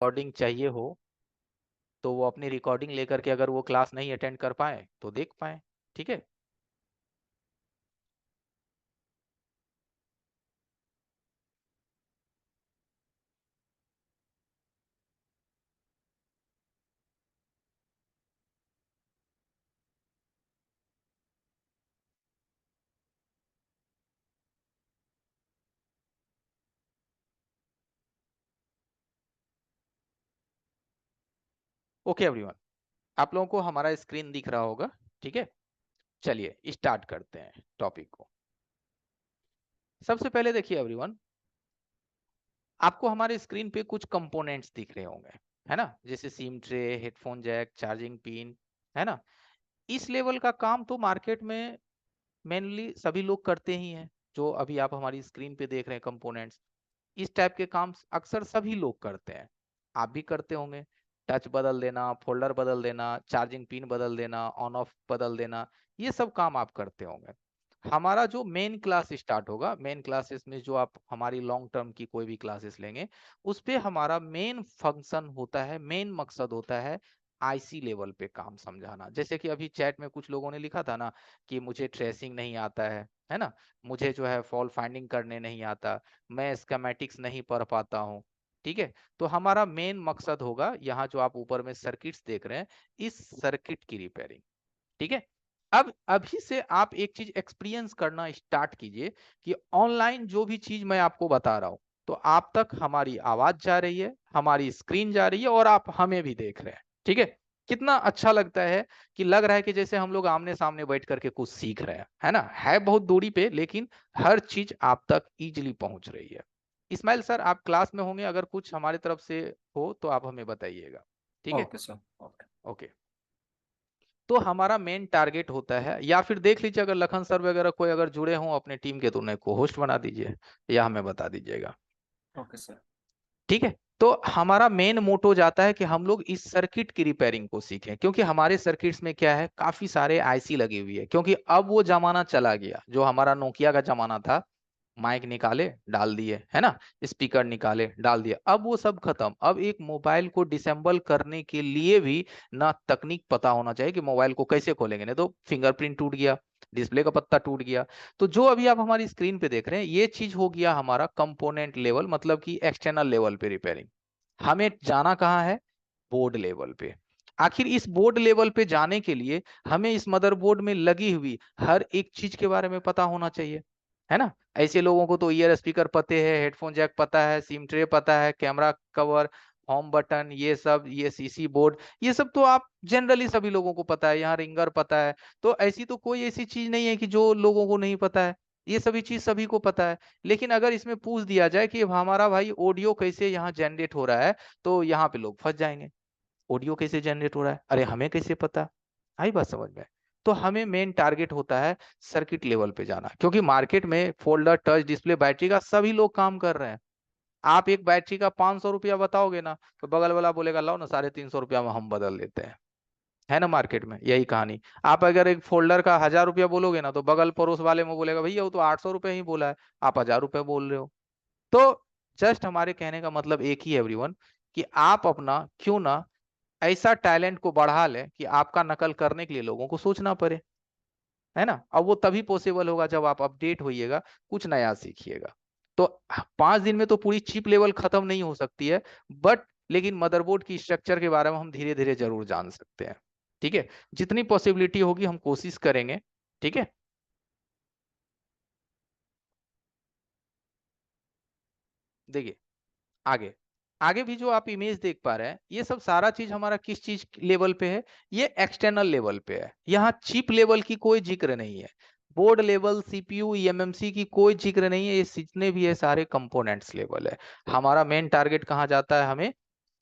Recording चाहिए हो तो वो अपनी रिकॉर्डिंग लेकर के अगर वो क्लास नहीं अटेंड कर पाए तो देख पाए। ठीक है। ओके एवरीवन, आप लोगों को हमारा स्क्रीन दिख रहा होगा। ठीक है, चलिए स्टार्ट करते हैं टॉपिक को। सबसे पहले देखिए एवरीवन, आपको हमारे स्क्रीन पे कुछ कंपोनेंट्स दिख रहे होंगे, है ना, जैसे SIM tray, headphone jack, charging pin, है ना। इस लेवल का काम तो मार्केट में मेनली सभी लोग करते ही हैं। जो अभी आप हमारी स्क्रीन पे देख रहे हैं कंपोनेंट्स, इस टाइप के काम अक्सर सभी लोग करते हैं। आप भी करते होंगे। टच बदल देना, फोल्डर बदल देना, चार्जिंग पिन बदल देना, ऑन ऑफ बदल देना, ये सब काम आप करते होंगे। हमारा जो मेन क्लास स्टार्ट होगा, मेन क्लासेस में जो आप हमारी लॉन्ग टर्म की कोई भी क्लासेस लेंगे, उस पे हमारा मेन फंक्शन होता है, मेन मकसद होता है आईसी लेवल पे काम समझाना। जैसे कि अभी चैट में कुछ लोगों ने लिखा था ना कि मुझे ट्रेसिंग नहीं आता है ना, मुझे जो है फॉल्ट फाइंडिंग करने नहीं आता, मैं स्कीमेटिक्स नहीं पढ़ पाता हूँ। ठीक है, तो हमारा मेन मकसद होगा यहाँ जो आप ऊपर में सर्किट्स देख रहे हैं, इस सर्किट की रिपेयरिंग। ठीक है। अब अभी से आप एक चीज एक्सपीरियंस करना स्टार्ट कीजिए कि ऑनलाइन जो भी चीज मैं आपको बता रहा हूं, तो आप तक हमारी आवाज जा रही है, हमारी स्क्रीन जा रही है और आप हमें भी देख रहे हैं। ठीक है। कितना अच्छा लगता है कि लग रहा है कि जैसे हम लोग आमने सामने बैठ करके कुछ सीख रहे हैं, है ना। है बहुत दूरी पे, लेकिन हर चीज आप तक इजिली पहुंच रही है। इस्माइल सर, आप क्लास में होंगे, अगर कुछ हमारी तरफ से हो तो आप हमें बताइएगा। ठीक है। Okay sir. ओके। ओके। तो हमारा मेन टारगेट होता है, या फिर देख लीजिए अगर लखन सर वगैरह कोई अगर जुड़े हों अपने टीम के, तो उन्हें को होस्ट बना दीजिए या हमें बता दीजिएगा। Okay sir. ठीक है। तो हमारा मेन मोटो जाता है कि हम लोग इस सर्किट की रिपेयरिंग को सीखें, क्योंकि हमारे सर्किट्स में क्या है, काफी सारे आईसी लगी हुई है। क्योंकि अब वो जमाना चला गया जो हमारा नोकिया का जमाना था, माइक निकाले डाल दिए, है ना, स्पीकर निकाले डाल दिए। अब वो सब खत्म। अब एक मोबाइल को डिसेंबल करने के लिए भी ना तकनीक पता होना चाहिए कि मोबाइल को कैसे खोलेंगे, नहीं तो फिंगरप्रिंट टूट गया, डिस्प्ले का पत्ता टूट गया। तो जो अभी आप हमारी स्क्रीन पे देख रहे हैं, ये चीज हो गया हमारा कंपोनेंट लेवल, मतलब कि एक्सटर्नल लेवल पे रिपेयरिंग। हमें जाना कहाँ है, बोर्ड लेवल पे। आखिर इस बोर्ड लेवल पे जाने के लिए हमें इस मदरबोर्ड में लगी हुई हर एक चीज के बारे में पता होना चाहिए, है ना। ऐसे लोगों को तो ईयर स्पीकर पते है, हेडफोन जैक पता है, सिम ट्रे पता है, कैमरा कवर, होम बटन, ये सब, ये सीसी बोर्ड, ये सब तो आप जनरली सभी लोगों को पता है। यहाँ रिंगर पता है। तो ऐसी तो कोई ऐसी चीज नहीं है कि जो लोगों को नहीं पता है। ये सभी चीज सभी को पता है। लेकिन अगर इसमें पूछ दिया जाए कि हमारा भाई ऑडियो कैसे यहाँ जनरेट हो रहा है, तो यहाँ पे लोग फंस जाएंगे। ऑडियो कैसे जनरेट हो रहा है, अरे हमें कैसे पता। आई बात समझ में। तो हमें मेन टारगेट होता है सर्किट लेवल पे जाना, क्योंकि मार्केट में फोल्डर, टच, डिस्प्ले, बैटरी का सभी लोग काम कर रहे हैं। आप एक बैटरी का 500 रुपया बताओगे ना, तो बगल वाला बोलेगा लाओ ना, 350 रुपया में हम बदल देते हैं, है ना। मार्केट में यही कहानी। आप अगर एक फोल्डर का 1000 रुपया बोलोगे ना, तो बगल पड़ोस वाले में बोलेगा भैया वो तो 800 रुपये ही बोला है, आप 1000 रुपये बोल रहे हो। तो जस्ट हमारे कहने का मतलब एक ही है एवरीवन, कि आप अपना क्यों ना ऐसा टैलेंट को बढ़ा लें कि आपका नकल करने के लिए लोगों को सोचना पड़े, है ना। अब वो तभी पॉसिबल होगा जब आप अपडेट होइएगा, कुछ नया सीखिएगा। तो 5 दिन में तो पूरी चिप लेवल खत्म नहीं हो सकती है, बट लेकिन मदरबोर्ड की स्ट्रक्चर के बारे में हम धीरे धीरे जरूर जान सकते हैं। ठीक है। जितनी पॉसिबिलिटी होगी हम कोशिश करेंगे। ठीक है। देखिए आगे, आगे भी जो आप इमेज देख पा रहे हैं, ये सब सारा चीज हमारा किस चीज लेवल पे है, ये एक्सटर्नल लेवल पे है। यहाँ चिप लेवल की कोई जिक्र नहीं है, बोर्ड लेवल, सीपीयू, ईएमएमसी की कोई जिक्र नहीं है। ये जितने भी है सारे कंपोनेंट्स लेवल है। हमारा मेन टारगेट कहाँ जाता है, हमें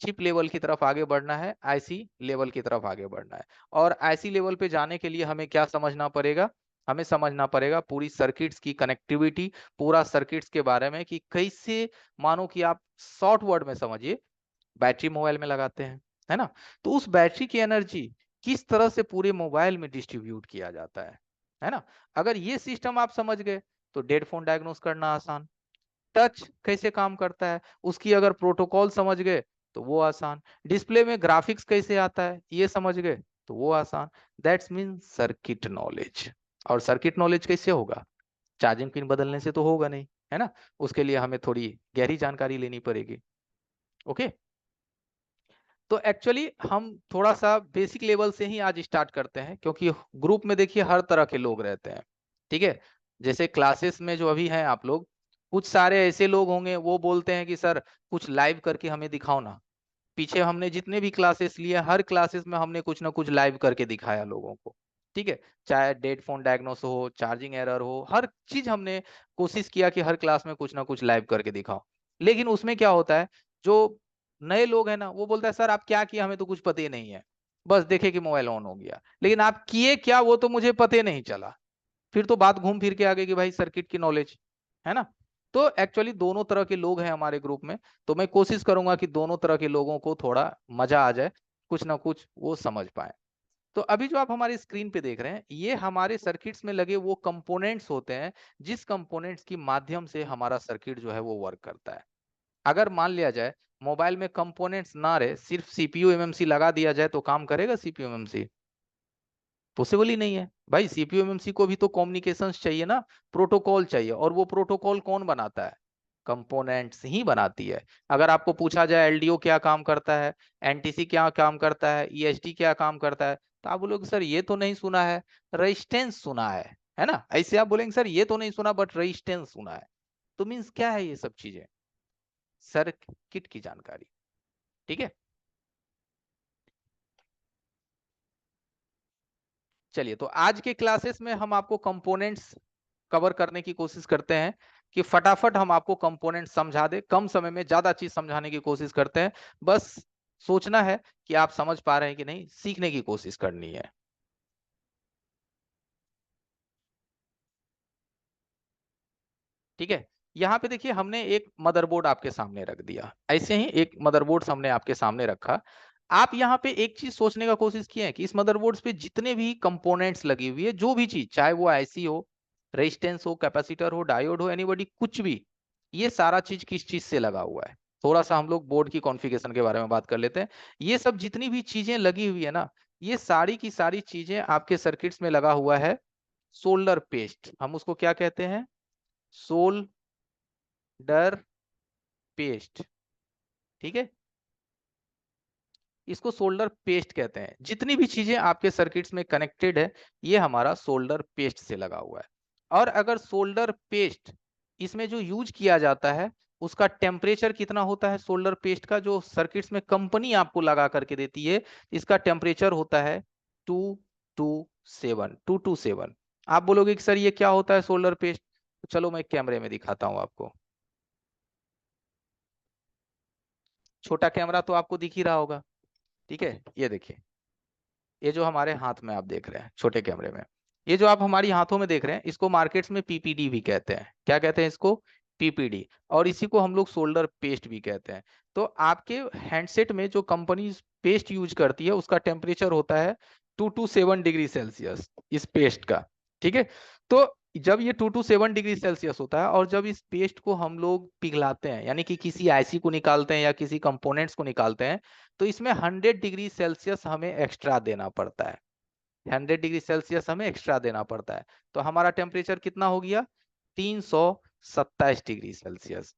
चिप लेवल की तरफ आगे बढ़ना है, आईसी लेवल की तरफ आगे बढ़ना है। और आईसी लेवल पे जाने के लिए हमें क्या समझना पड़ेगा, हमें समझना पड़ेगा पूरी सर्किट्स की कनेक्टिविटी, पूरा सर्किट्स के बारे में कि कैसे, मानो कि आप शॉर्ट वर्ड में समझिए, बैटरी मोबाइल में लगाते हैं, है ना। तो उस बैटरी की एनर्जी किस तरह से पूरे मोबाइल में डिस्ट्रीब्यूट किया जाता है ना। अगर ये सिस्टम आप समझ गए तो डेड फोन डायग्नोस करना आसान। टच कैसे काम करता है उसकी अगर प्रोटोकॉल समझ गए, तो वो आसान। डिस्प्ले में ग्राफिक्स कैसे आता है ये समझ गए, तो वो आसान। That's mean circuit knowledge. और सर्किट नॉलेज कैसे होगा? चार्जिंग पिन बदलने से तो होगा नहीं, है ना। उसके लिए हमें थोड़ी गहरी जानकारी लेनी पड़ेगी। ओके, तो एक्चुअली हम थोड़ा सा बेसिक लेवल से ही आज स्टार्ट करते हैं, क्योंकि ग्रुप में देखिए हर तरह के लोग रहते हैं। ठीक है, जैसे क्लासेस में जो अभी हैं आप लोग, कुछ सारे ऐसे लोग होंगे वो बोलते हैं कि सर कुछ लाइव करके हमें दिखाओ ना। पीछे हमने जितने भी क्लासेस लिए, हर क्लासेस में हमने कुछ ना कुछ लाइव करके दिखाया लोगों को। ठीक है, चाहे डेड फोन डायग्नोस हो, चार्जिंग एरर हो, हर चीज हमने कोशिश किया कि हर क्लास में कुछ ना कुछ लाइव करके दिखाओ। लेकिन उसमें क्या होता है, जो नए लोग हैं ना वो बोलता है सर आप क्या किए हमें तो कुछ पता ही नहीं है, बस देखे कि मोबाइल ऑन हो गया, लेकिन आप किए क्या वो तो मुझे पता ही नहीं चला। फिर तो बात घूम फिर के आ गई कि भाई सर्किट की नॉलेज, है ना। तो एक्चुअली दोनों तरह के लोग हैं हमारे ग्रुप में, तो मैं कोशिश करूंगा कि दोनों तरह के लोगों को थोड़ा मजा आ जाए, कुछ ना कुछ वो समझ पाए। तो अभी जो आप हमारी स्क्रीन पे देख रहे हैं ये हमारे सर्किट्स में लगे वो कंपोनेंट्स होते हैं, जिस कंपोनेंट्स की माध्यम से हमारा सर्किट जो है वो वर्क करता है। अगर मान लिया जाए मोबाइल में कंपोनेंट्स ना रहे, सिर्फ सीपीयू एमएमसी लगा दिया जाए, तो काम करेगा सीपीयू एमएमसी? पॉसिबल ही नहीं है भाई। सीपीयू एमएमसी को भी तो कम्युनिकेशंस चाहिए ना, प्रोटोकॉल चाहिए, और वो प्रोटोकॉल कौन बनाता है? कंपोनेंट्स ही बनाती है। अगर आपको पूछा जाए एलडीओ क्या काम करता है, एनटीसी क्या काम करता है, ईएसडी क्या काम करता है, तो आप बोलोगे सर ये तो नहीं सुना है, रेजिस्टेंस सुना है ना। ऐसे आप बोलेंगे सर ये तो नहीं सुना बट रेजिस्टेंस सुना है। तो मीन्स क्या है ये सब चीजें? सर्किट की जानकारी। ठीक है, चलिए तो आज के क्लासेस में हम आपको कंपोनेंट्स कवर करने की कोशिश करते हैं, कि फटाफट हम आपको कंपोनेंट समझा दे, कम समय में ज्यादा चीज समझाने की कोशिश करते हैं। बस सोचना है कि आप समझ पा रहे हैं कि नहीं, सीखने की कोशिश करनी है। ठीक है, यहाँ पे देखिए हमने एक मदरबोर्ड आपके सामने रख दिया, ऐसे ही एक मदरबोर्ड हमने आपके सामने रखा। आप यहाँ पे एक चीज सोचने का कोशिश किए हैं कि इस मदरबोर्ड पे जितने भी कंपोनेंट्स लगी हुई है, जो भी चीज, चाहे वो आईसी हो, रेजिस्टेंस हो, कैपेसिटर हो, डायोड हो, एनीबॉडी, कुछ भी, ये सारा चीज किस चीज से लगा हुआ है। थोड़ा सा हम लोग बोर्ड की कॉन्फ़िगरेशन के बारे में बात कर लेते हैं। ये सब जितनी भी चीजें लगी हुई है ना, ये सारी की सारी चीजें आपके सर्किट्स में लगा हुआ है सोल्डर पेस्ट। हम उसको क्या कहते हैं? Solder paste. ठीक है, इसको सोल्डर पेस्ट कहते हैं। जितनी भी चीजें आपके सर्किट्स में कनेक्टेड है, ये हमारा सोल्डर पेस्ट से लगा हुआ है। और अगर सोल्डर पेस्ट इसमें जो यूज किया जाता है, उसका टेम्परेचर कितना होता है सोल्डर पेस्ट का, जो सर्किट्स में कंपनी आपको लगा करके देती है, इसका टेम्परेचर होता है 227। आप बोलोगे कि सर ये क्या होता है सोल्डर पेस्ट? तो चलो मैं कैमरे में दिखाता हूं आपको। छोटा कैमरा तो आपको दिख ही रहा होगा। ठीक है, ये देखिए, ये जो हमारे हाथ में आप देख रहे हैं छोटे कैमरे में, ये जो आप हमारी हाथों में देख रहे हैं, इसको मार्केट्स में पीपीडी भी कहते हैं। क्या कहते हैं इसको? पीपीडी। और इसी को हम लोग सोल्डर पेस्ट भी कहते हैं। तो आपके हैंडसेट में जो कंपनी पेस्ट यूज करती है, उसका टेम्परेचर होता है 2 to 7 डिग्री सेल्सियस इस पेस्ट का। ठीक है, तो जब ये 2 to 7 डिग्री सेल्सियस होता है, और जब इस पेस्ट को हम लोग पिघलाते हैं, यानी कि किसी आईसी को निकालते हैं या किसी कंपोनेंट्स को निकालते हैं, तो इसमें 100 डिग्री सेल्सियस हमें एक्स्ट्रा देना पड़ता है। 100 डिग्री सेल्सियस हमें एक्स्ट्रा देना पड़ता है। तो हमारा टेम्परेचर कितना हो गया? 327 डिग्री सेल्सियस।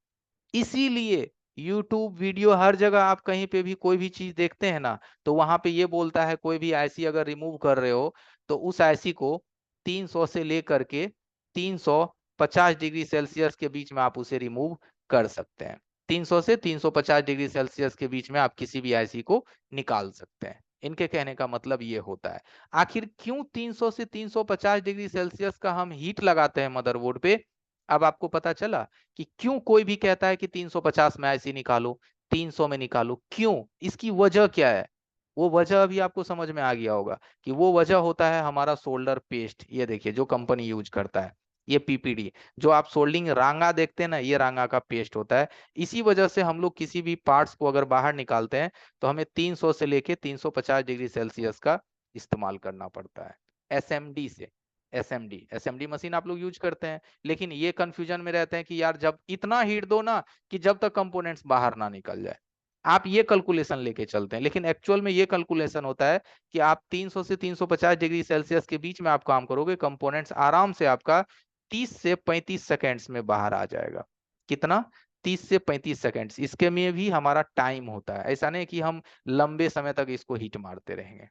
इसीलिए यूट्यूब वीडियो, हर जगह आप कहीं पे भी कोई भी चीज देखते हैं ना, तो वहां पे ये बोलता है कोई भी आईसी अगर रिमूव कर रहे हो, तो उस आईसी को 300 से लेकर के 350 डिग्री सेल्सियस के बीच में आप उसे रिमूव कर सकते हैं। 300 से 350 डिग्री सेल्सियस के बीच में आप किसी भी आईसी को निकाल सकते हैं। इनके कहने का मतलब ये होता है। आखिर क्यों 300 से 350 डिग्री सेल्सियस का हम हीट लगाते हैं मदरबोर्ड पे? अब आपको पता चला कि क्यों कोई भी कहता है कि 350 में आईसी निकालो, 300 में निकालो, क्यों? इसकी वजह क्या है? वो वजह अभी आपको समझ में आ गया होगा, कि वो वजह होता है हमारा सोल्डर पेस्ट। ये देखिए जो कंपनी यूज करता है, ये पीपीडी। जो आप सोल्डिंग रांगा देखते हैं ना, ये रांगा का पेस्ट होता है। इसी वजह से हम लोग किसी भी पार्ट्स को अगर बाहर निकालते हैं, तो हमें 300 से लेके 350 डिग्री सेल्सियस का इस्तेमाल करना पड़ता है। एसएमडी से, एसएमडी मशीन आप लोग यूज करते हैं, लेकिन ये कंफ्यूजन में रहते हैं कि यार जब इतना हीट दो ना, कि जब तक कंपोनेंट्स बाहर ना निकल जाए। आप ये कैलकुलेशन लेके चलते हैं, लेकिन एक्चुअल में ये कैलकुलेशन होता है कि आप 300 से 350 डिग्री सेल्सियस के बीच में आप काम करोगे, कंपोनेंट्स आराम से आपका 30 से 35 सेकेंड्स में बाहर आ जाएगा। कितना? 30 से 35 सेकेंड्स। इसके में भी हमारा टाइम होता है, ऐसा नहीं कि हम लंबे समय तक इसको हीट मारते रहेंगे।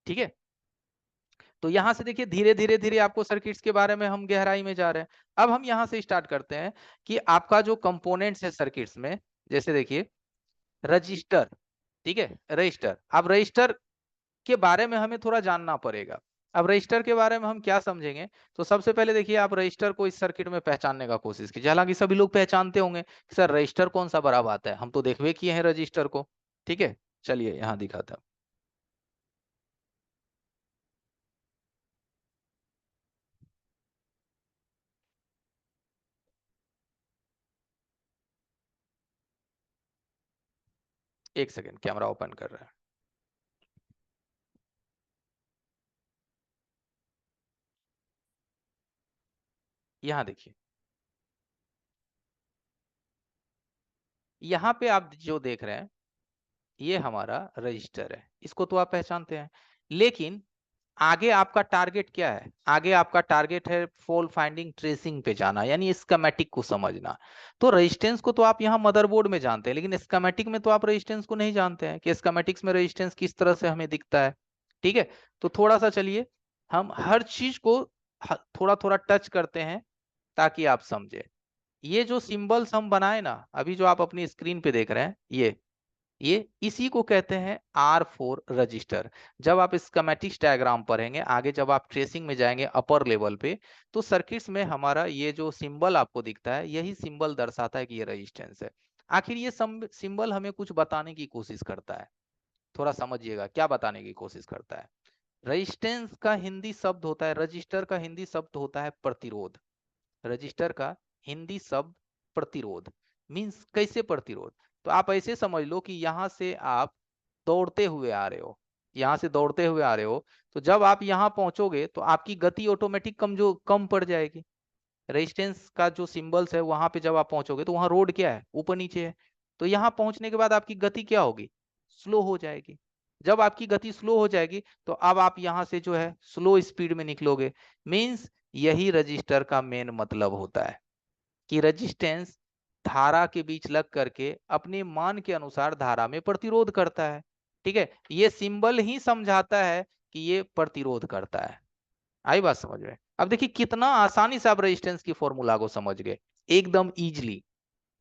ठीक है, तो यहां से देखिए धीरे धीरे धीरे आपको सर्किट्स के बारे में हम गहराई में जा रहे हैं। अब हम यहां से स्टार्ट करते हैं कि आपका जो कंपोनेंट्स है सर्किट्स में, जैसे देखिए रजिस्टर। ठीक है, रजिस्टर। अब रजिस्टर के बारे में हमें थोड़ा जानना पड़ेगा। अब रजिस्टर के बारे में हम क्या समझेंगे, तो सबसे पहले देखिए आप रजिस्टर को इस सर्किट में पहचानने का कोशिश कीजिए। हालांकि सभी लोग पहचानते होंगे कि सर रजिस्टर कौन सा बड़ा बात है, हम तो देखवे किए हैं रजिस्टर को। ठीक है, चलिए यहाँ दिखाता हूं। एक सेकेंड, कैमरा ओपन कर रहा है। यहाँ देखिए, यहाँ पे आप जो देख रहे हैं ये हमारा रजिस्टर है, इसको तो आप पहचानते हैं। लेकिन आगे आपका टारगेट क्या है? आगे आपका टारगेट है फॉल्ट फाइंडिंग ट्रेसिंग पे जाना, यानी स्कीमेटिक को समझना। तो रेजिस्टेंस को तो आप यहाँ मदरबोर्ड में जानते हैं, लेकिन स्कीमेटिक में तो आप रेजिस्टेंस को नहीं जानते हैं कि स्कीमेटिक्स में रेजिस्टेंस किस तरह से हमें दिखता है। ठीक है, तो थोड़ा सा चलिए हम हर चीज को थोड़ा थोड़ा टच करते हैं ताकि आप समझे। ये जो सिंबल्स हम बनाए ना, अभी जो आप अपनी स्क्रीन पे देख रहे हैं, ये इसी को कहते हैं R4 रजिस्टर। जब आप स्कीमेटिक्स डायग्राम पढ़ेंगे आगे, जब आप ट्रेसिंग में जाएंगे अपर लेवल पे, तो सर्किट्स में हमारा ये जो सिंबल आपको दिखता है, यही सिंबल दर्शाता है कि ये रेजिस्टेंस है। आखिर ये सिंबल हमें कुछ बताने की कोशिश करता है। थोड़ा समझिएगा क्या बताने की कोशिश करता है। रेजिस्टेंस का हिंदी शब्द होता है, रजिस्टर का हिंदी शब्द होता है प्रतिरोध। रजिस्टर का हिंदी शब्द प्रतिरोध। मींस कैसे प्रतिरोध? तो आप ऐसे समझ लो कि यहां से आप दौड़ते हुए आ रहे हो, यहां से दौड़ते हुए आ रहे हो, तो जब आप यहां पहुंचोगे तो आपकी गति ऑटोमेटिक कम पड़ जाएगी। रेजिस्टेंस का जो सिंबल्स है वहां पे जब आप पहुंचोगे तो वहां रोड क्या है, ऊपर नीचे है। तो यहां पहुंचने के बाद आपकी गति क्या होगी? स्लो हो जाएगी। जब आपकी गति स्लो हो जाएगी तो अब आप यहां से जो है स्लो स्पीड में निकलोगे। मींस यही रजिस्टर का मेन मतलब होता है कि रजिस्टेंस धारा के बीच लग करके अपने मान के अनुसार धारा में प्रतिरोध करता है। ठीक है, ये सिंबल ही समझाता है कि ये प्रतिरोध करता है। आई बात समझ में? अब देखिए कितना आसानी से आप रेजिस्टेंस की फॉर्मूला को समझ गए, एकदम इजीली।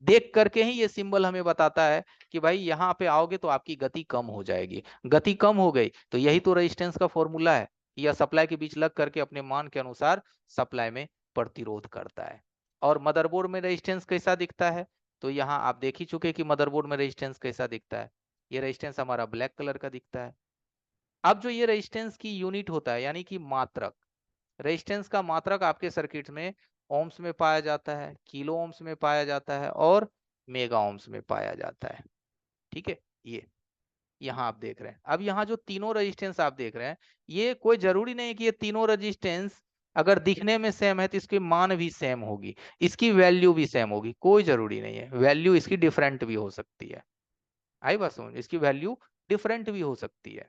देख करके ही ये सिंबल हमें बताता है कि भाई यहाँ पे आओगे तो आपकी गति कम हो जाएगी। गति कम हो गई तो यही तो रेजिस्टेंस का फॉर्मूला है। यह सप्लाई के बीच लग करके अपने मान के अनुसार सप्लाई में प्रतिरोध करता है। और मदरबोर्ड में रेजिस्टेंस कैसा दिखता है? तो यहाँ आप देख ही चुके कि मदरबोर्ड में रेजिस्टेंस कैसा दिखता है। ये रेजिस्टेंस हमारा ब्लैक कलर का दिखता है। अब जो ये रेजिस्टेंस की यूनिट होता है, यानी कि मात्रक, रेजिस्टेंस का मात्रक आपके सर्किट में ओम्स में पाया जाता है, किलो ओम्स में पाया जाता है और मेगा ओम्स में पाया जाता है। ठीक है, ये यहाँ आप देख रहे हैं। अब यहाँ जो तीनों रेजिस्टेंस आप देख रहे हैं, ये कोई जरूरी नहीं है कि ये तीनों रेजिस्टेंस अगर दिखने में सेम है तो इसकी मान भी सेम होगी, इसकी वैल्यू भी सेम होगी। कोई जरूरी नहीं है, वैल्यू इसकी डिफरेंट भी हो सकती है। आई बात समझ? इसकी वैल्यू डिफरेंट भी हो सकती है।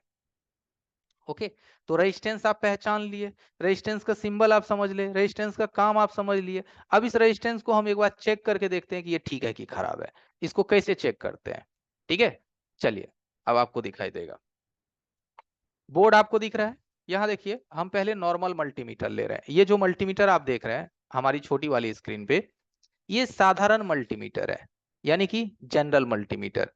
ओके, तो रेजिस्टेंस आप पहचान लिए, रेजिस्टेंस का सिंबल आप समझ ले, रेजिस्टेंस का काम आप समझ लिए। अब इस रेजिस्टेंस को हम एक बार चेक करके देखते हैं कि ये ठीक है कि खराब है। इसको कैसे चेक करते हैं? ठीक है, चलिए अब आपको दिखाई देगा। बोर्ड आपको दिख रहा है? यहाँ देखिए हम पहले नॉर्मल मल्टीमीटर ले रहे हैं। ये जो मल्टीमीटर आप देख रहे हैं हमारी छोटी वाली स्क्रीन पे, ये साधारण मल्टीमीटर है, यानी कि जनरल मल्टीमीटर।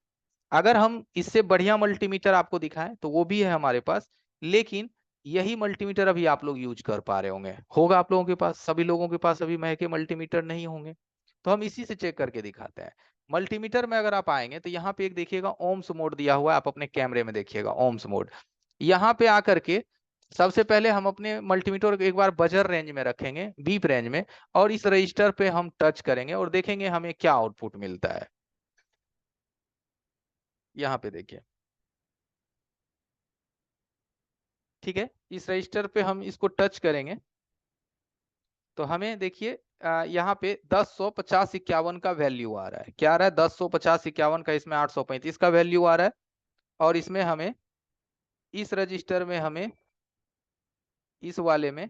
अगर हम इससे बढ़िया मल्टीमीटर आपको दिखाएं तो वो भी है हमारे पास, लेकिन यही मल्टीमीटर अभी आप लोग यूज कर पा रहे होंगे, होगा आप लोगों के पास। सभी लोगों के पास अभी महंगे मल्टीमीटर नहीं होंगे, तो हम इसी से चेक करके दिखाते हैं। मल्टीमीटर में अगर आप आएंगे तो यहाँ पे एक देखिएगा ओम्स मोड दिया हुआ है, आप अपने कैमरे में देखिएगा ओम्स मोड। यहाँ पे आकर के सबसे पहले हम अपने मल्टीमीटर को एक बार बजर रेंज में रखेंगे, बीप रेंज में, और इस रजिस्टर पे हम टच करेंगे और देखेंगे हमें क्या आउटपुट मिलता है। यहाँ पे देखिए, ठीक है, इस रजिस्टर पे हम इसको टच करेंगे तो हमें देखिए यहाँ पे 10, 100, 50, 51 का वैल्यू आ रहा है। क्या आ रहा है? 10, 100, 50, 51 का, इसमें 835 का वैल्यू आ रहा है। और इसमें हमें, इस रजिस्टर में हमें, इस वाले में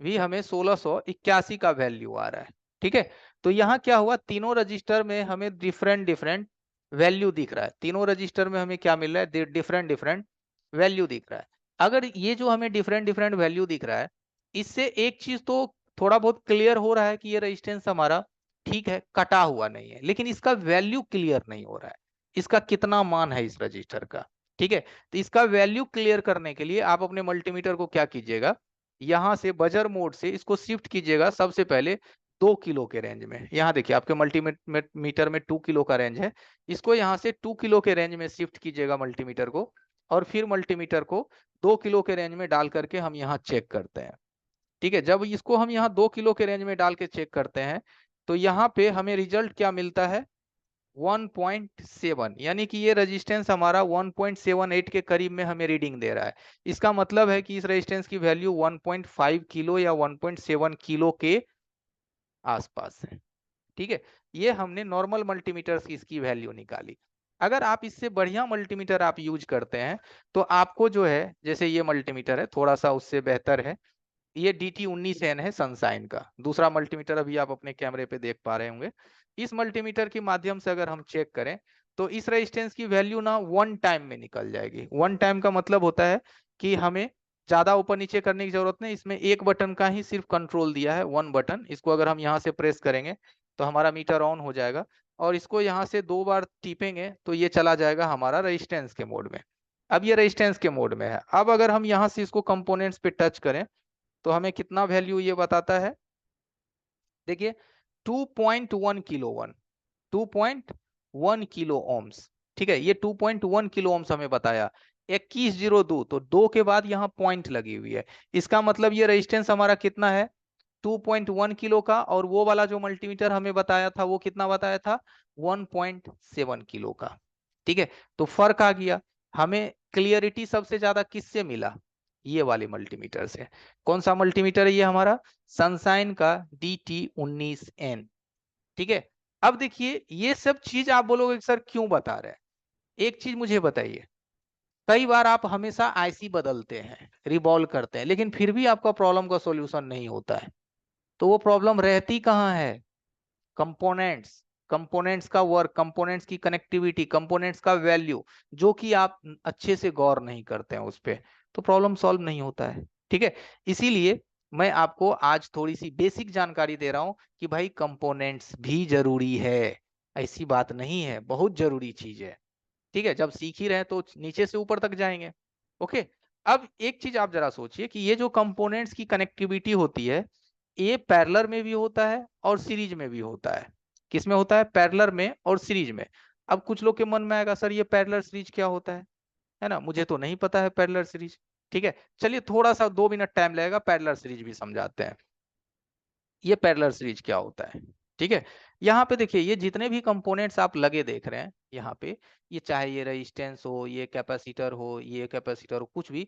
भी हमें 1681 का वैल्यू आ रहा है। ठीक है, तो यहाँ क्या हुआ, तीनों रजिस्टर में हमें डिफरेंट डिफरेंट वैल्यू दिख रहा है। तीनों रजिस्टर में हमें क्या मिल रहा है? डिफरेंट डिफरेंट वैल्यू दिख रहा है। अगर ये जो हमें डिफरेंट डिफरेंट वैल्यू दिख रहा है, इससे एक चीज तो थोड़ा बहुत क्लियर हो रहा है कि ये रेजिस्टेंस हमारा ठीक है, कटा हुआ नहीं है, लेकिन इसका वैल्यू क्लियर नहीं हो रहा है, इसका कितना मान है इस रजिस्टर का। ठीक है, तो इसका वैल्यू क्लियर करने के लिए आप अपने मल्टीमीटर को क्या कीजिएगा, यहां से बजर मोड से इसको शिफ्ट कीजिएगा सबसे पहले 2 किलो के रेंज में। यहाँ देखिए आपके मल्टीमीटर में 2 किलो का रेंज है, इसको यहाँ से 2 किलो के रेंज में शिफ्ट कीजिएगा मल्टीमीटर को, और फिर मल्टीमीटर को 2 किलो के रेंज में डाल करके हम यहाँ चेक करते हैं। ठीक है, जब इसको हम यहाँ 2 किलो के रेंज में डाल के चेक करते हैं, तो यहाँ पे हमें रिजल्ट क्या मिलता है? 1.7, यानी कि ये रेजिस्टेंस हमारा 1.78 के करीब में हमें रीडिंग दे रहा है। इसका मतलब है कि इस रेजिस्टेंस की वैल्यू 1.5 किलो या 1.7 किलो के आसपास है। ठीक है, ये हमने नॉर्मल मल्टीमीटर की इसकी वैल्यू निकाली। अगर आप इससे बढ़िया मल्टीमीटर आप यूज करते हैं, तो आपको जो है, जैसे ये मल्टीमीटर है, थोड़ा सा उससे बेहतर है, ये DT19N है सनशाइन का। दूसरा मल्टीमीटर अभी आप अपने कैमरे पे देख पा रहे होंगे। इस मल्टीमीटर के माध्यम से अगर हम चेक करें, तो इस रेजिस्टेंस की वैल्यू ना 1 टाइम में निकल जाएगी। 1 टाइम का मतलब होता है कि हमें ज्यादा ऊपर नीचे करने की जरूरत नहीं, इसमें एक बटन का ही सिर्फ कंट्रोल दिया है, 1 बटन। इसको अगर हम यहाँ से प्रेस करेंगे तो हमारा मीटर ऑन हो जाएगा, और इसको यहाँ से 2 बार टीपेंगे तो ये चला जाएगा हमारा रेजिस्टेंस के मोड में। अब ये रेजिस्टेंस के मोड में है। अब अगर हम यहाँ से इसको कंपोनेंट्स पे टच करें, तो हमें कितना वैल्यू ये बताता है? देखिए 2.1 किलो वन, 2.1 किलो ओम्स। ठीक है, ये 2.1 किलो ओम्स हमें बताया। 2102, तो 2 के बाद यहाँ पॉइंट लगी हुई है, इसका मतलब ये रेजिस्टेंस हमारा कितना है? 2.1 किलो का। और वो वाला जो मल्टीमीटर हमें बताया था वो कितना बताया था? 1.7 किलो का। ठीक है, तो फर्क आ गया। हमें क्लियरिटी सबसे ज्यादा किससे मिला? ये वाले मल्टीमीटर से। कौन सा मल्टीमीटर है ये? हमारा सनशाइन का DT19N। ठीक है, अब देखिए ये सब चीज आप बोलोगे कि सर क्यों बता रहे हैं। एक चीज मुझे बताइए, कई बार आप हमेशा आईसी बदलते हैं, रिवॉल्व करते हैं, लेकिन फिर भी आपका प्रॉब्लम का सॉल्यूशन नहीं होता है, तो वो प्रॉब्लम रहती कहाँ है? कंपोनेंट्स, कंपोनेंट्स का वर्क, कंपोनेंट्स की कनेक्टिविटी, कंपोनेंट्स का वैल्यू, जो कि आप अच्छे से गौर नहीं करते हैं उस पे, तो प्रॉब्लम सॉल्व नहीं होता है। ठीक है, इसीलिए मैं आपको आज थोड़ी सी बेसिक जानकारी दे रहा हूं कि भाई कंपोनेंट्स भी जरूरी है, ऐसी बात नहीं है, बहुत जरूरी चीज है। ठीक है, जब सीख ही रहे तो नीचे से ऊपर तक जाएंगे। ओके, अब एक चीज आप जरा सोचिए कि ये जो कंपोनेंट्स की कनेक्टिविटी होती है, ये पैरेलल में भी होता है और सीरीज में भी होता है। किस में होता है? पैरेलल में और सीरीज में। अब कुछ लोग के मन में आएगा सर ये पैरेलल सीरीज क्या होता है ना, मुझे तो नहीं पता है पैरेलल सीरीज। ठीक है, चलिए थोड़ा सा 2 मिनट टाइम लगेगा, पैरेलल सीरीज भी समझाते हैं। ये पैरेलल सीरीज क्या होता है? ठीक है, यहाँ पे देखिए ये जितने भी कंपोनेंट्स आप लगे देख रहे हैं यहाँ पे, ये चाहे ये रेजिस्टेंस हो, ये कैपेसिटर हो, ये कैपेसिटर हो, कुछ भी,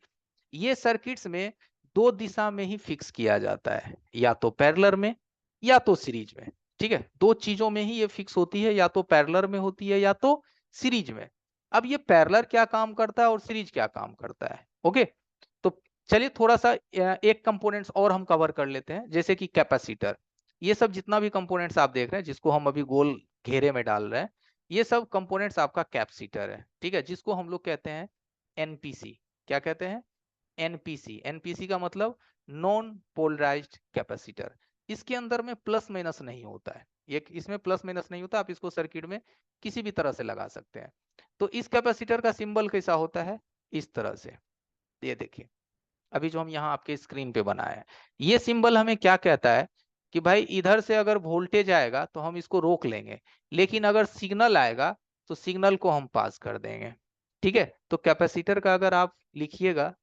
ये सर्किट्स में 2 दिशा में ही फिक्स किया जाता है, या तो पैरेलल में या तो सीरीज में। ठीक है, 2 चीजों में ही ये फिक्स होती है, या तो पैरेलल में होती है या तो सीरीज में। अब ये पैरेलल क्या काम करता है और सीरीज क्या काम करता है? ओके, तो चलिए थोड़ा सा एक कंपोनेंट्स और हम कवर कर लेते हैं, जैसे कि कैपेसिटर। ये सब जितना भी कंपोनेंट्स आप देख रहे हैं, जिसको हम अभी गोल घेरे में डाल रहे हैं, ये सब कंपोनेंट्स आपका कैपेसिटर है। ठीक है, जिसको हम लोग कहते हैं एनपीसी। क्या कहते हैं? एनपीसी। एनपीसी का मतलब नॉन पोलराइज्ड कैपेसिटर। इसके अंदर में प्लस माइनस नहीं होता है, ये इसमें प्लस माइनस नहीं होता, आप इसको सर्किट में किसी भी तरह से लगा सकते हैं। तो इस कैपेसिटर का सिंबल कैसा होता है? इस तरह से, ये देखिए अभी जो हम यहाँ आपके स्क्रीन पे बनाए हैं, ये सिंबल हमें क्या कहता है कि भाई इधर से अगर वोल्टेज आएगा तो हम इसको रोक लेंगे, लेकिन अगर सिग्नल आएगा तो सिग्नल को हम पास कर देंगे। ठीक है, तो कैपेसिटर का अगर आप लिखिएगा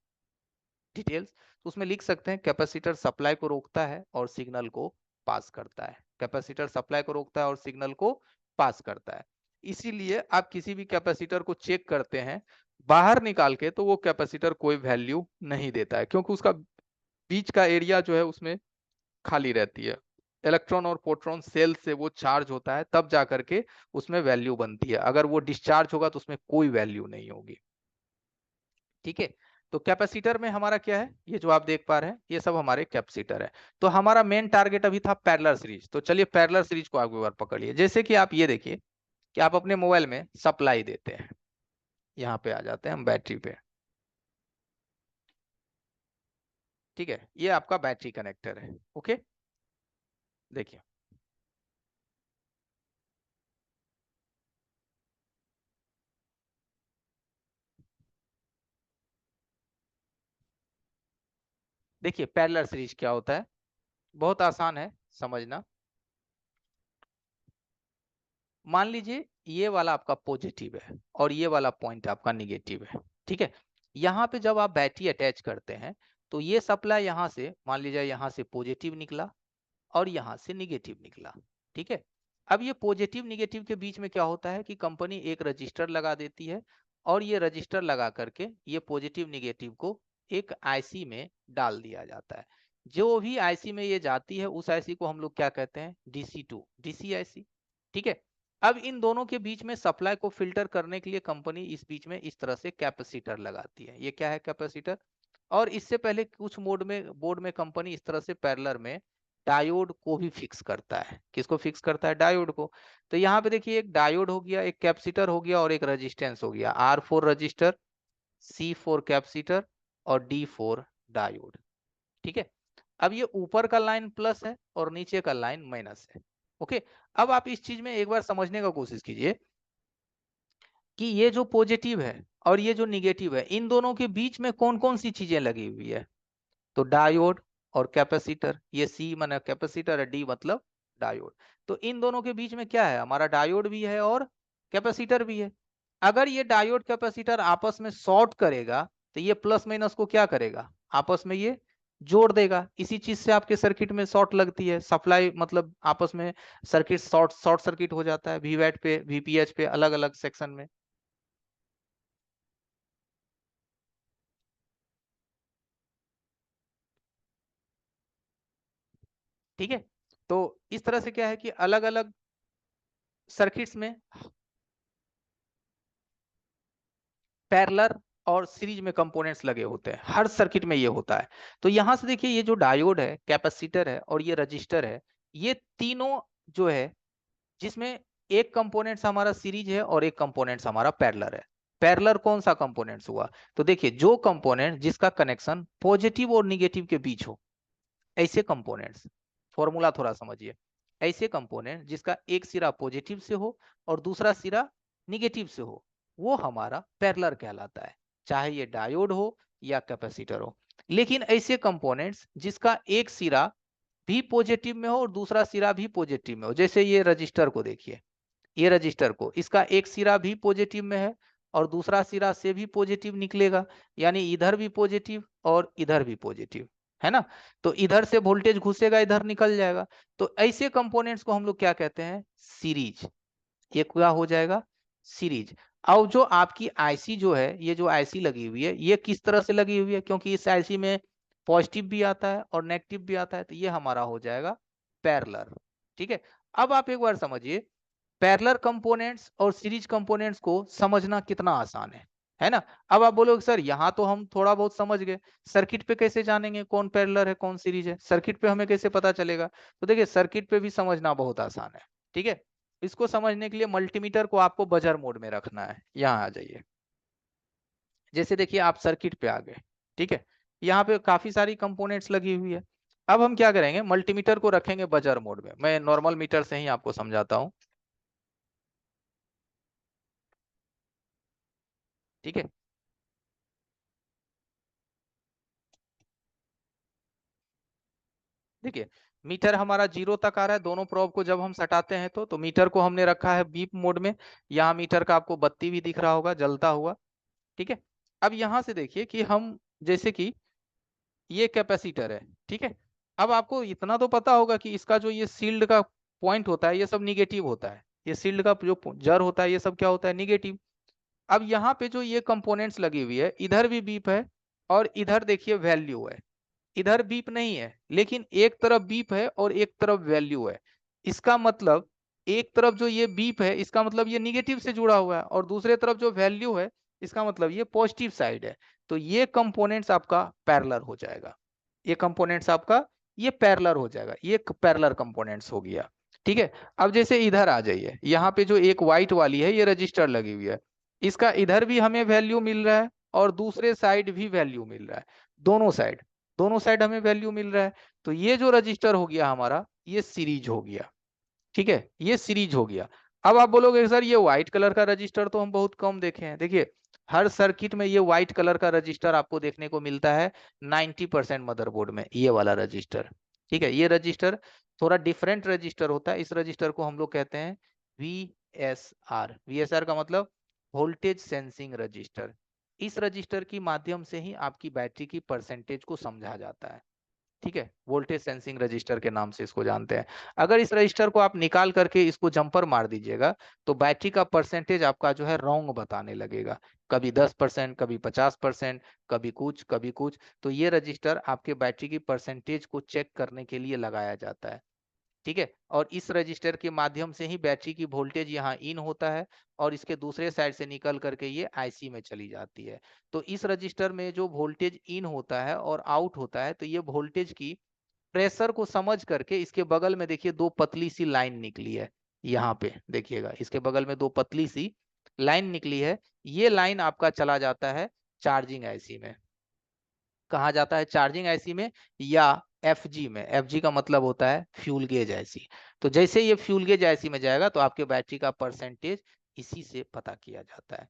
डिटेल्स, तो उसमें लिख सकते हैं कैपेसिटर सप्लाई को रोकता है और सिग्नल को पास करता है। कैपेसिटर सप्लाई को रोकता है और सिग्नल को पास करता है। इसीलिए आप किसी भी कैपेसिटर को चेक करते हैं बाहर निकाल के, तो वो कैपेसिटर कोई वैल्यू नहीं देता है, क्योंकि उसका बीच का एरिया जो है उसमें खाली रहती है। इलेक्ट्रॉन और प्रोटॉन सेल से वो चार्ज होता है, तब जा करके उसमें वैल्यू बनती है। अगर वो डिस्चार्ज होगा तो उसमें कोई वैल्यू नहीं होगी। ठीक है। तो कैपेसिटर में हमारा क्या है, ये जो आप देख पा रहे हैं ये सब हमारे कैपेसिटर है। तो हमारा मेन टारगेट अभी था पैरेलल सीरीज। तो चलिए पैरेलल सीरीज को आगे बार पकड़िए। जैसे कि आप ये देखिए कि आप अपने मोबाइल में सप्लाई देते हैं, यहाँ पे आ जाते हैं हम बैटरी पे। ठीक है, ये आपका बैटरी कनेक्टर है। ओके, देखिए देखिए पैरेलल सीरीज क्या होता है, बहुत आसान है समझना। मान लीजिए ये वाला आपका पॉजिटिव है और ये वाला पॉइंट आपका निगेटिव है। ठीक है, यहाँ पे जब आप बैटरी अटैच करते हैं तो ये सप्लाई यहाँ से मान लीजिए यहाँ से पॉजिटिव निकला और यहाँ से निगेटिव निकला। ठीक है, अब ये पॉजिटिव निगेटिव के बीच में क्या होता है कि कंपनी एक रजिस्टर लगा देती है और ये रजिस्टर लगा करके ये पॉजिटिव निगेटिव को एक आईसी में डाल दिया जाता है। जो भी आईसी में ये जाती है उस आईसी को हम लोग क्या कहते हैं, डीसी2 डीसी आईसी। ठीक है, अब इन दोनों के बीच में सप्लाई को फिल्टर करने के लिए कंपनी इस बीच में इस तरह से कैपेसिटर लगाती है। ये क्या है, कैपेसिटर। और इससे पहले कुछ बोर्ड में कंपनी इस तरह से पैरेलल में डायोड को भी फिक्स करता है। किसको फिक्स करता है, डायोड को। तो यहाँ पे देखिए एक डायोड हो गया, एक कैपेसिटर हो गया और एक रेजिस्टेंस हो गया। R4 रजिस्टर, C4 कैपेसिटर और D4 डायोड। ठीक है, अब ये ऊपर का लाइन प्लस है और नीचे का लाइन माइनस है। ओके, अब आप इस चीज में एक बार समझने का कोशिश कीजिए कि ये जो पॉजिटिव है और ये जो निगेटिव है, इन दोनों के बीच में कौन कौन सी चीजें लगी हुई है। तो डायोड और कैपेसिटर, ये सी माने कैपेसिटर है, डी मतलब डायोड। तो इन दोनों के बीच में क्या है, हमारा डायोड भी है और कैपेसिटर भी है। अगर ये डायोड कैपेसिटर आपस में शॉर्ट करेगा तो ये प्लस माइनस को क्या करेगा, आपस में ये जोड़ देगा। इसी चीज से आपके सर्किट में शॉर्ट लगती है, सप्लाई मतलब आपस में सर्किट शॉर्ट शॉर्ट सर्किट हो जाता है, वीवैट पे वीपीएच पे अलग अलग सेक्शन में। ठीक है, तो इस तरह से क्या है कि अलग अलग सर्किट्स में पैरेलल और सीरीज में कंपोनेंट्स लगे होते हैं, हर सर्किट में ये होता है। तो यहां से देखिए ये जो डायोड है, कैपेसिटर है और ये रजिस्टर है, ये तीनों जो है जिसमें एक कंपोनेंट्स हमारा सीरीज है और एक कंपोनेंट्स हमारा पैरेलल है। पैरेलल कौन सा कंपोनेंट्स हुआ, तो देखिए जो कंपोनेंट जिसका कनेक्शन पॉजिटिव और निगेटिव के बीच हो, ऐसे कंपोनेंट्स, फॉर्मूला थोड़ा समझिए। ऐसे कंपोनेंट जिसका एक सिरा पॉजिटिव से हो और दूसरा सिरा निगेटिव से हो, वो हमारा पैरेलल कहलाता है, चाहे ये डायोड हो या कैपेसिटर हो। लेकिन ऐसे कंपोनेंट्स जिसका एक सिरा भी पॉजिटिव में हो और दूसरा सिरा भी पॉजिटिव में हो, जैसे ये रजिस्टर को देखिए, ये रजिस्टर को इसका एक सिरा भी पॉजिटिव में है और दूसरा सिरा से भी पॉजिटिव निकलेगा, यानी इधर भी पॉजिटिव और इधर भी पॉजिटिव है ना। तो इधर से वोल्टेज घुसेगा, इधर निकल जाएगा। तो ऐसे कंपोनेंट्स को हम लोग क्या कहते हैं, सीरीज। ये क्या हो जाएगा, सीरीज। अब जो आपकी आईसी जो है, ये जो आईसी लगी हुई है, ये किस तरह से लगी हुई है, क्योंकि इस आईसी में पॉजिटिव भी आता है और नेगेटिव भी आता है, तो ये हमारा हो जाएगा पैरेलल। ठीक है, अब आप एक बार समझिए पैरेलल कंपोनेंट्स और सीरीज कंपोनेंट्स को समझना कितना आसान है ना। अब आप बोलोगे सर यहाँ तो हम थोड़ा बहुत समझ गए, सर्किट पे कैसे जानेंगे कौन पैरेलल है कौन सीरीज है, सर्किट पे हमें कैसे पता चलेगा। तो देखिए सर्किट पे भी समझना बहुत आसान है। ठीक है, इसको समझने के लिए मल्टीमीटर को आपको बजर मोड में रखना है। यहाँ आ जाइए, जैसे देखिए आप सर्किट पे आ गए। ठीक है, यहाँ पे काफी सारी कंपोनेंट्स लगी हुई है। अब हम क्या करेंगे, मल्टीमीटर को रखेंगे बजर मोड में। मैं नॉर्मल मीटर से ही आपको समझाता हूँ। ठीक है, देखिए मीटर हमारा 0 तक आ रहा है, दोनों प्रोब को जब हम सटाते हैं तो मीटर को हमने रखा है बीप मोड में। यहाँ मीटर का आपको बत्ती भी दिख रहा होगा जलता हुआ। ठीक है, अब यहाँ से देखिए कि हम जैसे कि ये कैपेसिटर है। ठीक है, अब आपको इतना तो पता होगा कि इसका जो ये शील्ड का पॉइंट होता है ये सब निगेटिव होता है, ये शील्ड का जो जर होता है ये सब क्या होता है, निगेटिव। अब यहाँ पे जो ये कंपोनेंट्स लगी हुई है, इधर भी बीप है और इधर देखिए वैल्यू है। इधर बीप नहीं है, लेकिन एक तरफ बीप है और एक तरफ वैल्यू है। इसका मतलब एक तरफ जो ये बीप है इसका मतलब ये निगेटिव से जुड़ा हुआ है, और दूसरे तरफ जो वैल्यू है इसका मतलब ये पॉजिटिव साइड है। तो ये कंपोनेंट्स आपका पैरेलल हो जाएगा, ये कंपोनेंट्स आपका ये पैरेलल हो जाएगा, ये पैरेलल कंपोनेंट्स हो गया। ठीक है। अब जैसे इधर आ जाइए, यहाँ पे जो एक व्हाइट वाली है ये रजिस्टर लगी हुई है, इसका इधर भी हमें वैल्यू मिल रहा है और दूसरे साइड भी वैल्यू मिल रहा है, दोनों साइड, दोनों साइड हमें वैल्यू मिल रहा है। तो ये जो रजिस्टर हो गया हमारा ये सीरीज हो गया। ठीक है, ये सीरीज हो गया। अब आप बोलोगे सर ये व्हाइट कलर का रजिस्टर तो हम बहुत कम देखे हैं। देखिए हर सर्किट में ये व्हाइट कलर का रजिस्टर आपको देखने को मिलता है 90% मदरबोर्ड में, ये वाला रजिस्टर। ठीक है, ये रजिस्टर थोड़ा डिफरेंट रजिस्टर होता है, इस रजिस्टर को हम लोग कहते हैं VSR। VSR का मतलब वोल्टेज सेंसिंग रजिस्टर। इस रजिस्टर की माध्यम से ही आपकी बैटरी की परसेंटेज को समझा जाता है। ठीक है, वोल्टेज सेंसिंग रजिस्टर के नाम से इसको जानते हैं। अगर इस रजिस्टर को आप निकाल करके इसको जंपर मार दीजिएगा तो बैटरी का परसेंटेज आपका जो है रॉन्ग बताने लगेगा, कभी 10%, कभी 50%, कभी कुछ। तो ये रजिस्टर आपके बैटरी की परसेंटेज को चेक करने के लिए लगाया जाता है। ठीक है, और इस रजिस्टर के माध्यम से ही बैटरी की वोल्टेज यहाँ इन होता है और इसके दूसरे साइड से निकल करके ये आईसी में चली जाती है। तो इस रजिस्टर में जो वोल्टेज इन होता है और आउट होता है, तो ये वोल्टेज की प्रेशर को समझ करके इसके बगल में देखिए दो पतली सी लाइन निकली है, यहाँ पे देखिएगा इसके बगल में दो पतली सी लाइन निकली है, ये लाइन आपका चला जाता है चार्जिंग आईसी में। कहा जाता है चार्जिंग आईसी में या एफजी में। एफजी का मतलब होता है फ्यूल गेज आईसी। तो जैसे ये फ्यूल गेज आईसी में जाएगा तो आपके बैटरी का परसेंटेज इसी से पता किया जाता है।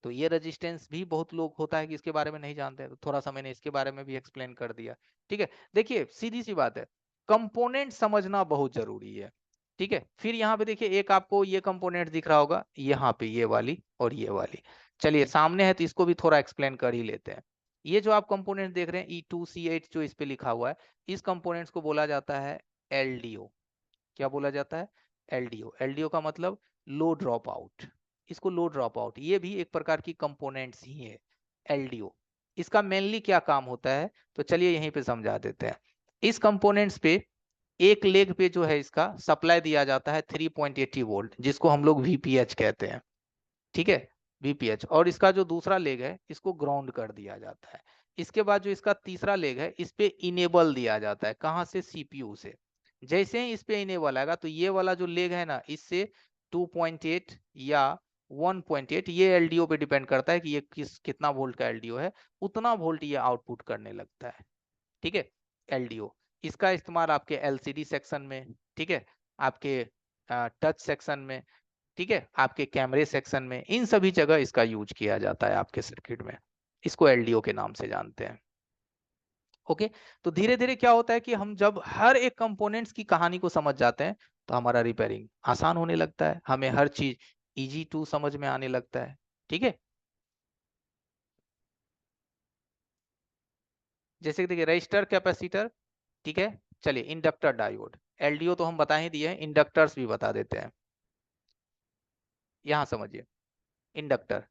तो ये रेजिस्टेंस भी बहुत लोग होता है कि इसके बारे में नहीं जानते हैं, तो थोड़ा सा मैंने इसके बारे में भी एक्सप्लेन कर दिया। ठीक है, देखिए सीधी सी बात है, कंपोनेंट समझना बहुत जरूरी है। ठीक है, फिर यहाँ पे देखिए एक आपको ये कंपोनेंट दिख रहा होगा, यहाँ पे ये वाली और ये वाली। चलिए सामने है तो इसको भी थोड़ा एक्सप्लेन कर ही लेते हैं। ये जो आप कंपोनेंट देख रहे हैं E2C8 जो इस पे लिखा हुआ है, इस कंपोनेंट्स को बोला जाता है एलडीओ। क्या बोला जाता है? एलडीओ। एलडीओ का मतलब लो ड्रॉप आउट, इसको लो ड्रॉप आउट, ये भी एक प्रकार की कंपोनेंट्स ही है एलडीओ। इसका मेनली क्या काम होता है, तो चलिए यहीं पे समझा देते हैं। इस कंपोनेंट्स पे एक लेग पे जो है इसका सप्लाई दिया जाता है 3.80 वोल्ट, जिसको हम लोग VPH कहते हैं। ठीक है, VPH। और इसका जो दूसरा लेग है इसको ग्राउंड कर दिया जाता है। इसके बाद जो इसका तीसरा लेग है इस पे इनेबल दिया जाता है, कहाँ से? CPU से। जैसे ही इस पे इनेबल आएगा तो ये वाला जो लेग है ना, इससे 2.8 या 1.8, ये एलडीओ पे डिपेंड करता है कि ये कितना वोल्ट का एलडीओ है, उतना वोल्ट ये आउटपुट करने लगता है। ठीक है, एलडीओ। इसका इस्तेमाल आपके एलसीडी सेक्शन में, ठीक है, आपके टच सेक्शन में, ठीक है, आपके कैमरे सेक्शन में, इन सभी जगह इसका यूज किया जाता है आपके सर्किट में। इसको एलडीओ के नाम से जानते हैं। ओके। तो धीरे धीरे क्या होता है कि हम जब हर एक कंपोनेंट्स की कहानी को समझ जाते हैं तो हमारा रिपेयरिंग आसान होने लगता है, हमें हर चीज इजी टू समझ में आने लगता है। ठीक है, जैसे कि देखिए रजिस्टर, कैपेसिटर, ठीक है। चलिए इंडक्टर, डायोड। एलडीओ तो हम बता ही दिए हैं, इंडक्टर्स भी बता देते हैं। यहां समझिए, इंडक्टर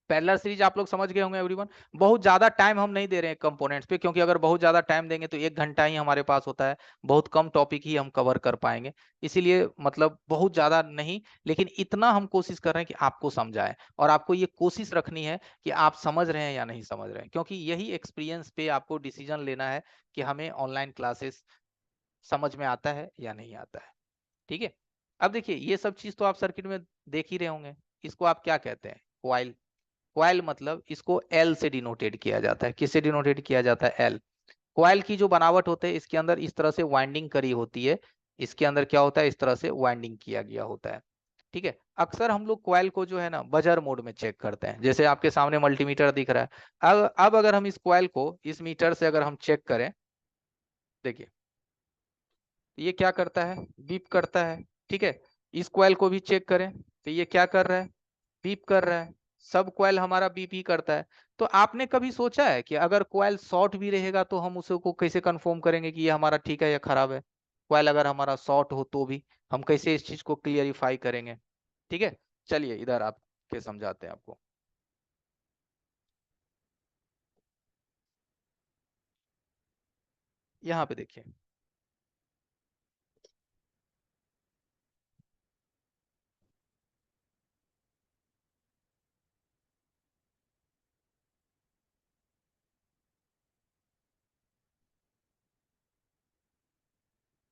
पैरेलल सीरीज आप लोग समझ गए होंगे एवरीवन। बहुत ज्यादा टाइम हम नहीं दे रहे हैं कंपोनेंट्स पे, क्योंकि अगर बहुत ज्यादा टाइम देंगे तो 1 घंटा ही हमारे पास होता है, बहुत कम टॉपिक ही हम कवर कर पाएंगे। इसीलिए मतलब बहुत ज्यादा नहीं, लेकिन इतना हम कोशिश कर रहे हैं कि आपको समझाएं, और आपको ये कोशिश रखनी है कि आप समझ रहे हैं या नहीं समझ रहे हैं, क्योंकि यही एक्सपीरियंस पे आपको डिसीजन लेना है कि हमें ऑनलाइन क्लासेस समझ में आता है या नहीं आता है। ठीक है। अब देखिए ये सब चीज तो आप सर्किट में देख ही रहे होंगे। इसको आप क्या कहते हैं? क्वाइल। क्वाइल मतलब इसको एल से डिनोटेड किया जाता है। किससे डिनोटेड किया जाता है? एल। क्वाइल की जो बनावट होते है, इसके अंदर इस तरह से वाइंडिंग करी होती है, इसके अंदर क्या होता है, इस तरह से वाइंडिंग किया गया होता है। ठीक है, अक्सर हम लोग क्वाइल को जो है ना बजर मोड में चेक करते हैं, जैसे आपके सामने मल्टीमीटर दिख रहा है। अब अगर हम इस क्वाइल को इस मीटर से अगर हम चेक करें, देखिए ये क्या करता है, बीप करता है। ठीक है, इस क्वाइल को भी चेक करें तो ये क्या कर रहा है, बीप कर रहा है। सब कॉइल हमारा बीप ही करता है। तो आपने कभी सोचा है कि अगर कॉइल शॉर्ट भी रहेगा तो हम उसको कैसे कंफर्म करेंगे कि ये हमारा ठीक है या खराब है? कॉइल अगर हमारा शॉर्ट हो तो भी हम कैसे इस चीज को क्लियरिफाई करेंगे? ठीक है, चलिए इधर आप के समझाते हैं आपको। यहाँ पे देखिए,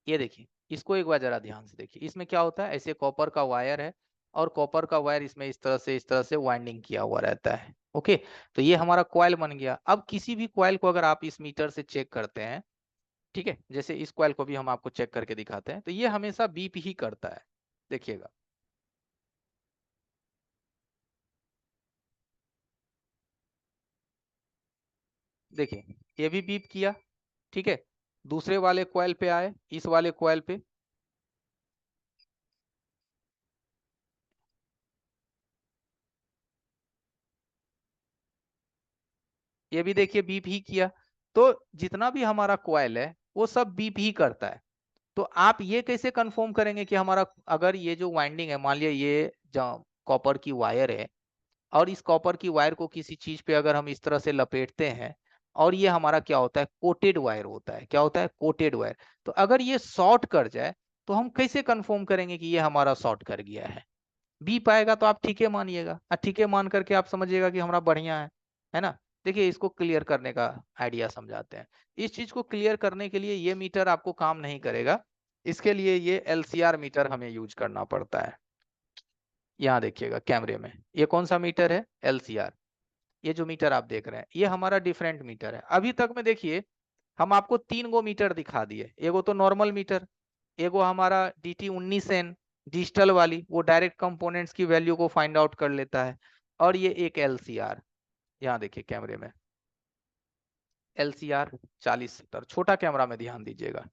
ये देखिए, इसको एक बार जरा ध्यान से देखिए, इसमें क्या होता है, ऐसे कॉपर का वायर है, और कॉपर का वायर इसमें इस तरह से वाइंडिंग किया हुआ रहता है। ओके, तो ये हमारा कॉइल बन गया। अब किसी भी कॉइल को अगर आप इस मीटर से चेक करते हैं, ठीक है, जैसे इस कॉइल को भी हम आपको चेक करके दिखाते हैं, तो ये हमेशा बीप ही करता है। देखिएगा, देखिए, ये भी बीप किया, ठीक है। दूसरे वाले कॉइल पे आए, इस वाले कॉइल पे, ये भी देखिए बीप ही किया। तो जितना भी हमारा कॉइल है वो सब बीप ही करता है। तो आप ये कैसे कंफर्म करेंगे कि हमारा, अगर ये जो वाइंडिंग है, मान लिया ये कॉपर की वायर है, और इस कॉपर की वायर को किसी चीज पे अगर हम इस तरह से लपेटते हैं, और ये हमारा क्या होता है, कोटेड वायर होता है, क्या होता है, कोटेड वायर। तो अगर ये शॉर्ट कर जाए, तो हम कैसे कंफर्म करेंगे कि ये हमारा शॉर्ट कर गया है। बी पाएगा तो आप ठीक है मानिएगा, और ठीक है मान करके आप समझिएगा कि हमारा बढ़िया है ना। देखिए, इसको क्लियर करने का आइडिया समझाते हैं। इस चीज को क्लियर करने के लिए ये मीटर आपको काम नहीं करेगा, इसके लिए ये एलसीआर मीटर हमें यूज करना पड़ता है। यहाँ देखिएगा कैमरे में, ये कौन सा मीटर है, एलसीआर। ये जो मीटर आप देख रहे हैं, ये हमारा डिफरेंट मीटर है। अभी तक में देखिए, हम आपको 3 गो मीटर दिखा दिए। एगो तो नॉर्मल मीटर, एगो हमारा DT19N डिजिटल वाली, वो डायरेक्ट कंपोनेंट्स की वैल्यू को फाइंड आउट कर लेता है, और ये एक एलसीआर। यहाँ देखिए कैमरे में, एलसीआर 4070, छोटा कैमरा में ध्यान दीजिएगा,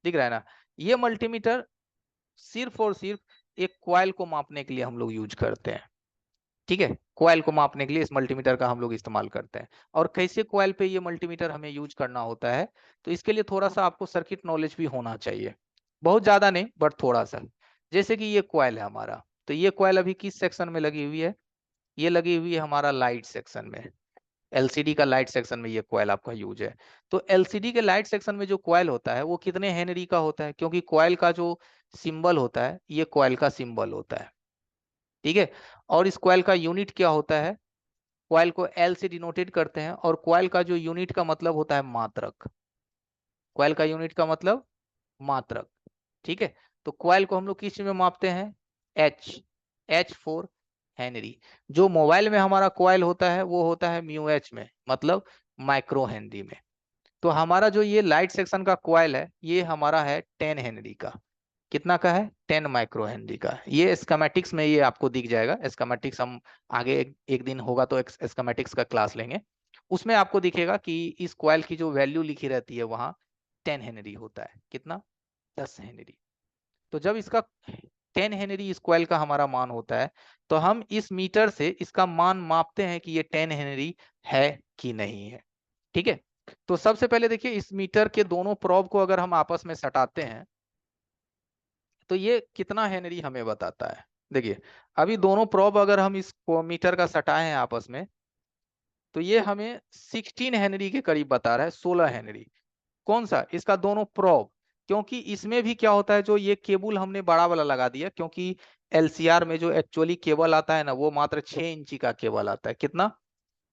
दिख रहा है ना। ये मल्टीमीटर सिर्फ और सिर्फ एक कॉइल को मापने के लिए हम लोग यूज करते हैं। ठीक है, कॉइल को मापने के लिए इस मल्टीमीटर का हम लोग इस्तेमाल करते हैं। और कैसे कॉइल पे ये मल्टीमीटर हमें यूज करना होता है, तो इसके लिए थोड़ा सा आपको सर्किट नॉलेज भी होना चाहिए, बहुत ज्यादा नहीं बट थोड़ा सा। जैसे कि ये कॉइल है हमारा, तो ये कॉइल अभी किस सेक्शन में लगी हुई है, ये लगी हुई है हमारा लाइट सेक्शन में। एलसीडी का लाइट सेक्शन में ये कॉइल आपका यूज है। तो एलसीडी के लाइट सेक्शन में जो कॉइल होता है वो कितने हेनरी का होता है, क्योंकि कॉइल का जो सिंबल होता है, ये कॉइल का सिंबल होता है। ठीक है, और इस कॉइल का यूनिट क्या होता है, कॉइल को एल से डिनोटेड करते हैं, और कॉइल का जो यूनिट का मतलब होता है मात्रक। कॉइल का यूनिट का मतलब मात्रक। ठीक है, तो कॉइल को हम लोग किस चीज में मापते हैं, H 4 हेनरी। जो मोबाइल में हमारा कॉइल होता है वो होता है म्यू एच में, मतलब माइक्रो हेनरी में। तो हमारा जो ये लाइट सेक्शन का कॉइल है, ये हमारा है 10 हेनरी का। कितना का है, 10 माइक्रो हेनरी का। ये स्कीमेटिक्स में ये आपको दिख जाएगा, स्कीमेटिक्स हम आगे एक दिन होगा तो स्कीमेटिक्स का क्लास लेंगे, उसमें आपको दिखेगा कि इस कॉइल की जो वैल्यू लिखी रहती है वहां 10 हेनरी होता है। कितना, 10 हेनरी। तो जब इसका 10 हेनरी इस कॉइल का हमारा मान होता है, तो हम इस मीटर से इसका मान मापते हैं कि ये 10 हेनरी है कि नहीं है। ठीक है, तो सबसे पहले देखिए, इस मीटर के दोनों प्रोब को अगर हम आपस में सटाते हैं, तो ये कितना हेनरी हमें बताता है। देखिए, अभी दोनों प्रोब अगर हम इस मीटर का सटाए हैं आपस में, तो ये हमें 16 हेनरी के करीब बता रहा है, 16 हेनरी। कौन सा, इसका दोनों प्रोब। क्योंकि इसमें भी क्या होता है, जो ये केबल हमने बड़ा वाला लगा दिया, क्योंकि एलसीआर में जो एक्चुअली केबल आता है ना, वो मात्र 6 इंची का केबल आता है। कितना,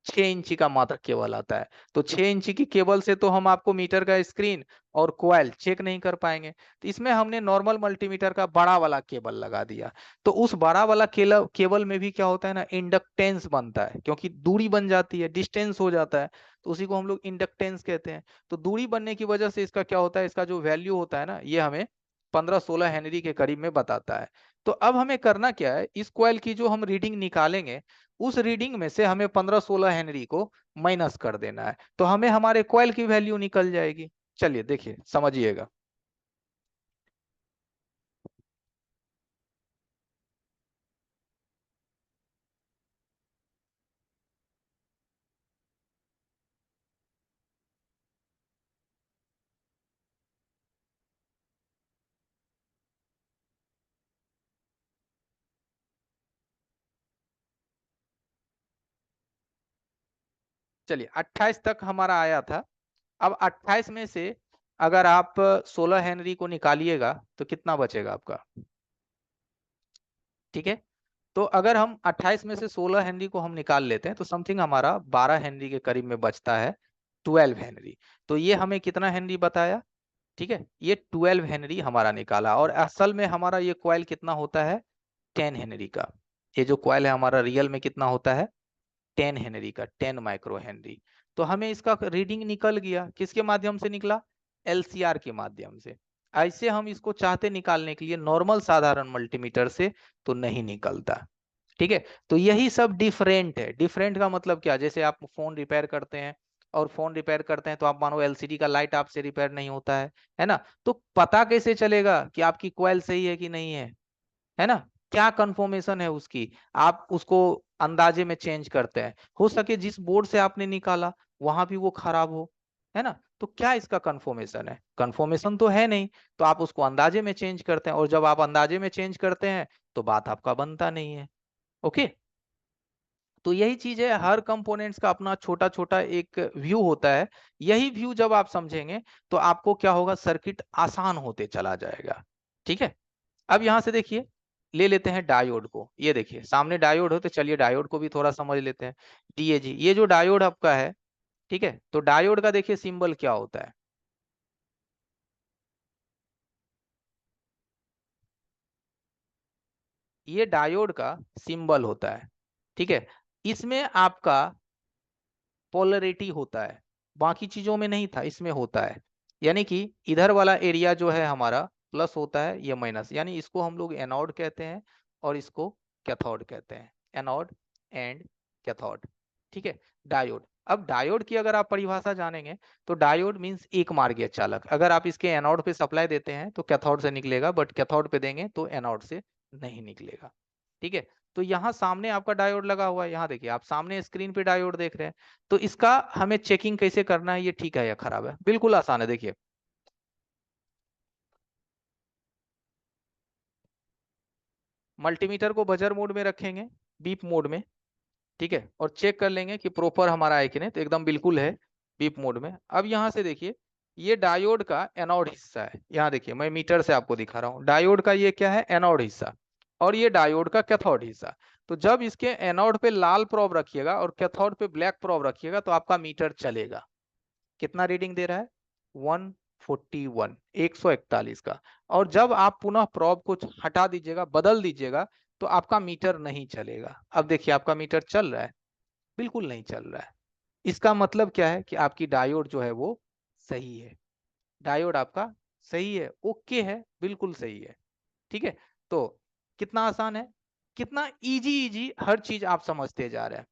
6 इंची का मात्र केबल आता है। तो 6 इंची की केबल से तो हम आपको मीटर का स्क्रीन और कोयल चेक नहीं कर पाएंगे। तो इसमें हमने नॉर्मल मल्टीमीटर का बड़ा वाला केबल लगा दिया। तो उस बड़ा वाला केबल में भी क्या होता है ना, इंडक्टेंस बनता है, क्योंकि दूरी बन जाती है, डिस्टेंस हो जाता है, तो उसी को हम लोग इंडक्टेंस कहते हैं। तो दूरी बनने की वजह से इसका क्या होता है, इसका जो वैल्यू होता है ना, ये हमें 15-16 हेनरी के करीब में बताता है। तो अब हमें करना क्या है, इस कॉइल की जो हम रीडिंग निकालेंगे, उस रीडिंग में से हमें 15-16 हेनरी को माइनस कर देना है, तो हमें हमारे कॉइल की वैल्यू निकल जाएगी। चलिए देखिए समझिएगा। चलिए 28 तक हमारा आया था। अब 28 में से अगर आप 16 हेनरी को निकालिएगा तो कितना बचेगा आपका? ठीक है, तो अगर हम 28 में से 16 हेनरी को हम निकाल लेते हैं तो समथिंग हमारा 12 हेनरी के करीब में बचता है, 12 हेनरी। तो ये हमें कितना हेनरी बताया? ठीक है, ये 12 हेनरी हमारा निकाला। और असल में हमारा ये कॉइल कितना होता है? 10 हेनरी का। ये जो कॉइल है हमारा रियल में कितना होता है? 10 हेनरी का, 10 माइक्रो हेनरी। तो हमें इसका रीडिंग निकल गया, किसके माध्यम से निकला? एलसीआर के माध्यम से। ऐसे हम इसको चाहते निकालने के लिए नॉर्मल साधारण मल्टीमीटर से, तो नहीं निकलता। ठीक है, तो यही सब डिफरेंट है। डिफरेंट का मतलब क्या? जैसे आप फोन रिपेयर करते हैं, और फोन रिपेयर करते हैं तो आप मानो एलसीडी का लाइट आपसे रिपेयर नहीं होता है ना? तो पता कैसे चलेगा कि आपकी कॉइल सही है कि नहीं है ना? क्या कंफर्मेशन है उसकी? आप उसको अंदाजे में चेंज करते हैं, हो सके जिस बोर्ड से आपने निकाला वहां भी वो खराब हो, है ना? तो क्या इसका कंफर्मेशन है? कंफर्मेशन तो है नहीं। तो आप उसको अंदाजे में चेंज करते हैं, और जब आप अंदाजे में चेंज करते हैं तो बात आपका बनता नहीं है। ओके, तो यही चीज है, हर कंपोनेंट्स का अपना छोटा छोटा एक व्यू होता है। यही व्यू जब आप समझेंगे तो आपको क्या होगा? सर्किट आसान होते चला जाएगा। ठीक है, अब यहां से देखिए, ले लेते हैं डायोड को। ये देखिए सामने डायोड हो, तो चलिए डायोड को भी थोड़ा समझ लेते हैं। डीएजी, ये जो डायोड आपका है, ठीक है, तो डायोड का देखिए सिंबल क्या होता है? ये डायोड का सिंबल होता है। ठीक है, इसमें आपका पोलरिटी होता है, बाकी चीजों में नहीं था, इसमें होता है। यानी कि इधर वाला एरिया जो है हमारा प्लस होता है, ये माइनस, यानी इसको हम लोग एनोड कहते हैं और इसको कैथोड कहते हैं। Anode and cathode. ठीक है, डायोड। अब डायोड की अगर आप परिभाषा जानेंगे तो डायोड मींस एक मार्गीय चालक। अगर आप इसके एनोड पे सप्लाई देते हैं तो कैथोड से निकलेगा, बट कैथोड पे देंगे तो एनोड से नहीं निकलेगा। ठीक है, तो यहाँ सामने आपका डायोड लगा हुआ है, यहाँ देखिए आप सामने स्क्रीन पे डायोड देख रहे हैं। तो इसका हमें चेकिंग कैसे करना है, ये ठीक है या खराब है? बिल्कुल आसान है। देखिए, मल्टीमीटर को बजर मोड में रखेंगे, बीप मोड में। ठीक है, और चेक कर लेंगे कि प्रॉपर हमारा है कि नहीं, तो एकदम बिल्कुल है बीप मोड में। अब यहाँ से देखिए, ये डायोड का एनोड हिस्सा है। यहाँ देखिए मैं मीटर से आपको दिखा रहा हूँ, डायोड का ये क्या है? एनोड हिस्सा। और ये डायोड का कैथोड हिस्सा। तो जब इसके एनोड पे लाल प्रोब रखिएगा और कैथोड पे ब्लैक प्रोब रखिएगा तो आपका मीटर चलेगा। कितना रीडिंग दे रहा है? 141, 141 का। और जब आप पुनः प्रोब को हटा दीजिएगा, बदल दीजिएगा, तो आपका मीटर नहीं चलेगा। अब देखिए आपका मीटर चल रहा है? बिल्कुल नहीं चल रहा है। इसका मतलब क्या है? कि आपकी डायोड जो है वो सही है। डायोड आपका सही है, ओके है, बिल्कुल सही है। ठीक है, तो कितना आसान है, कितना इजी इजी हर चीज आप समझते जा रहे हैं।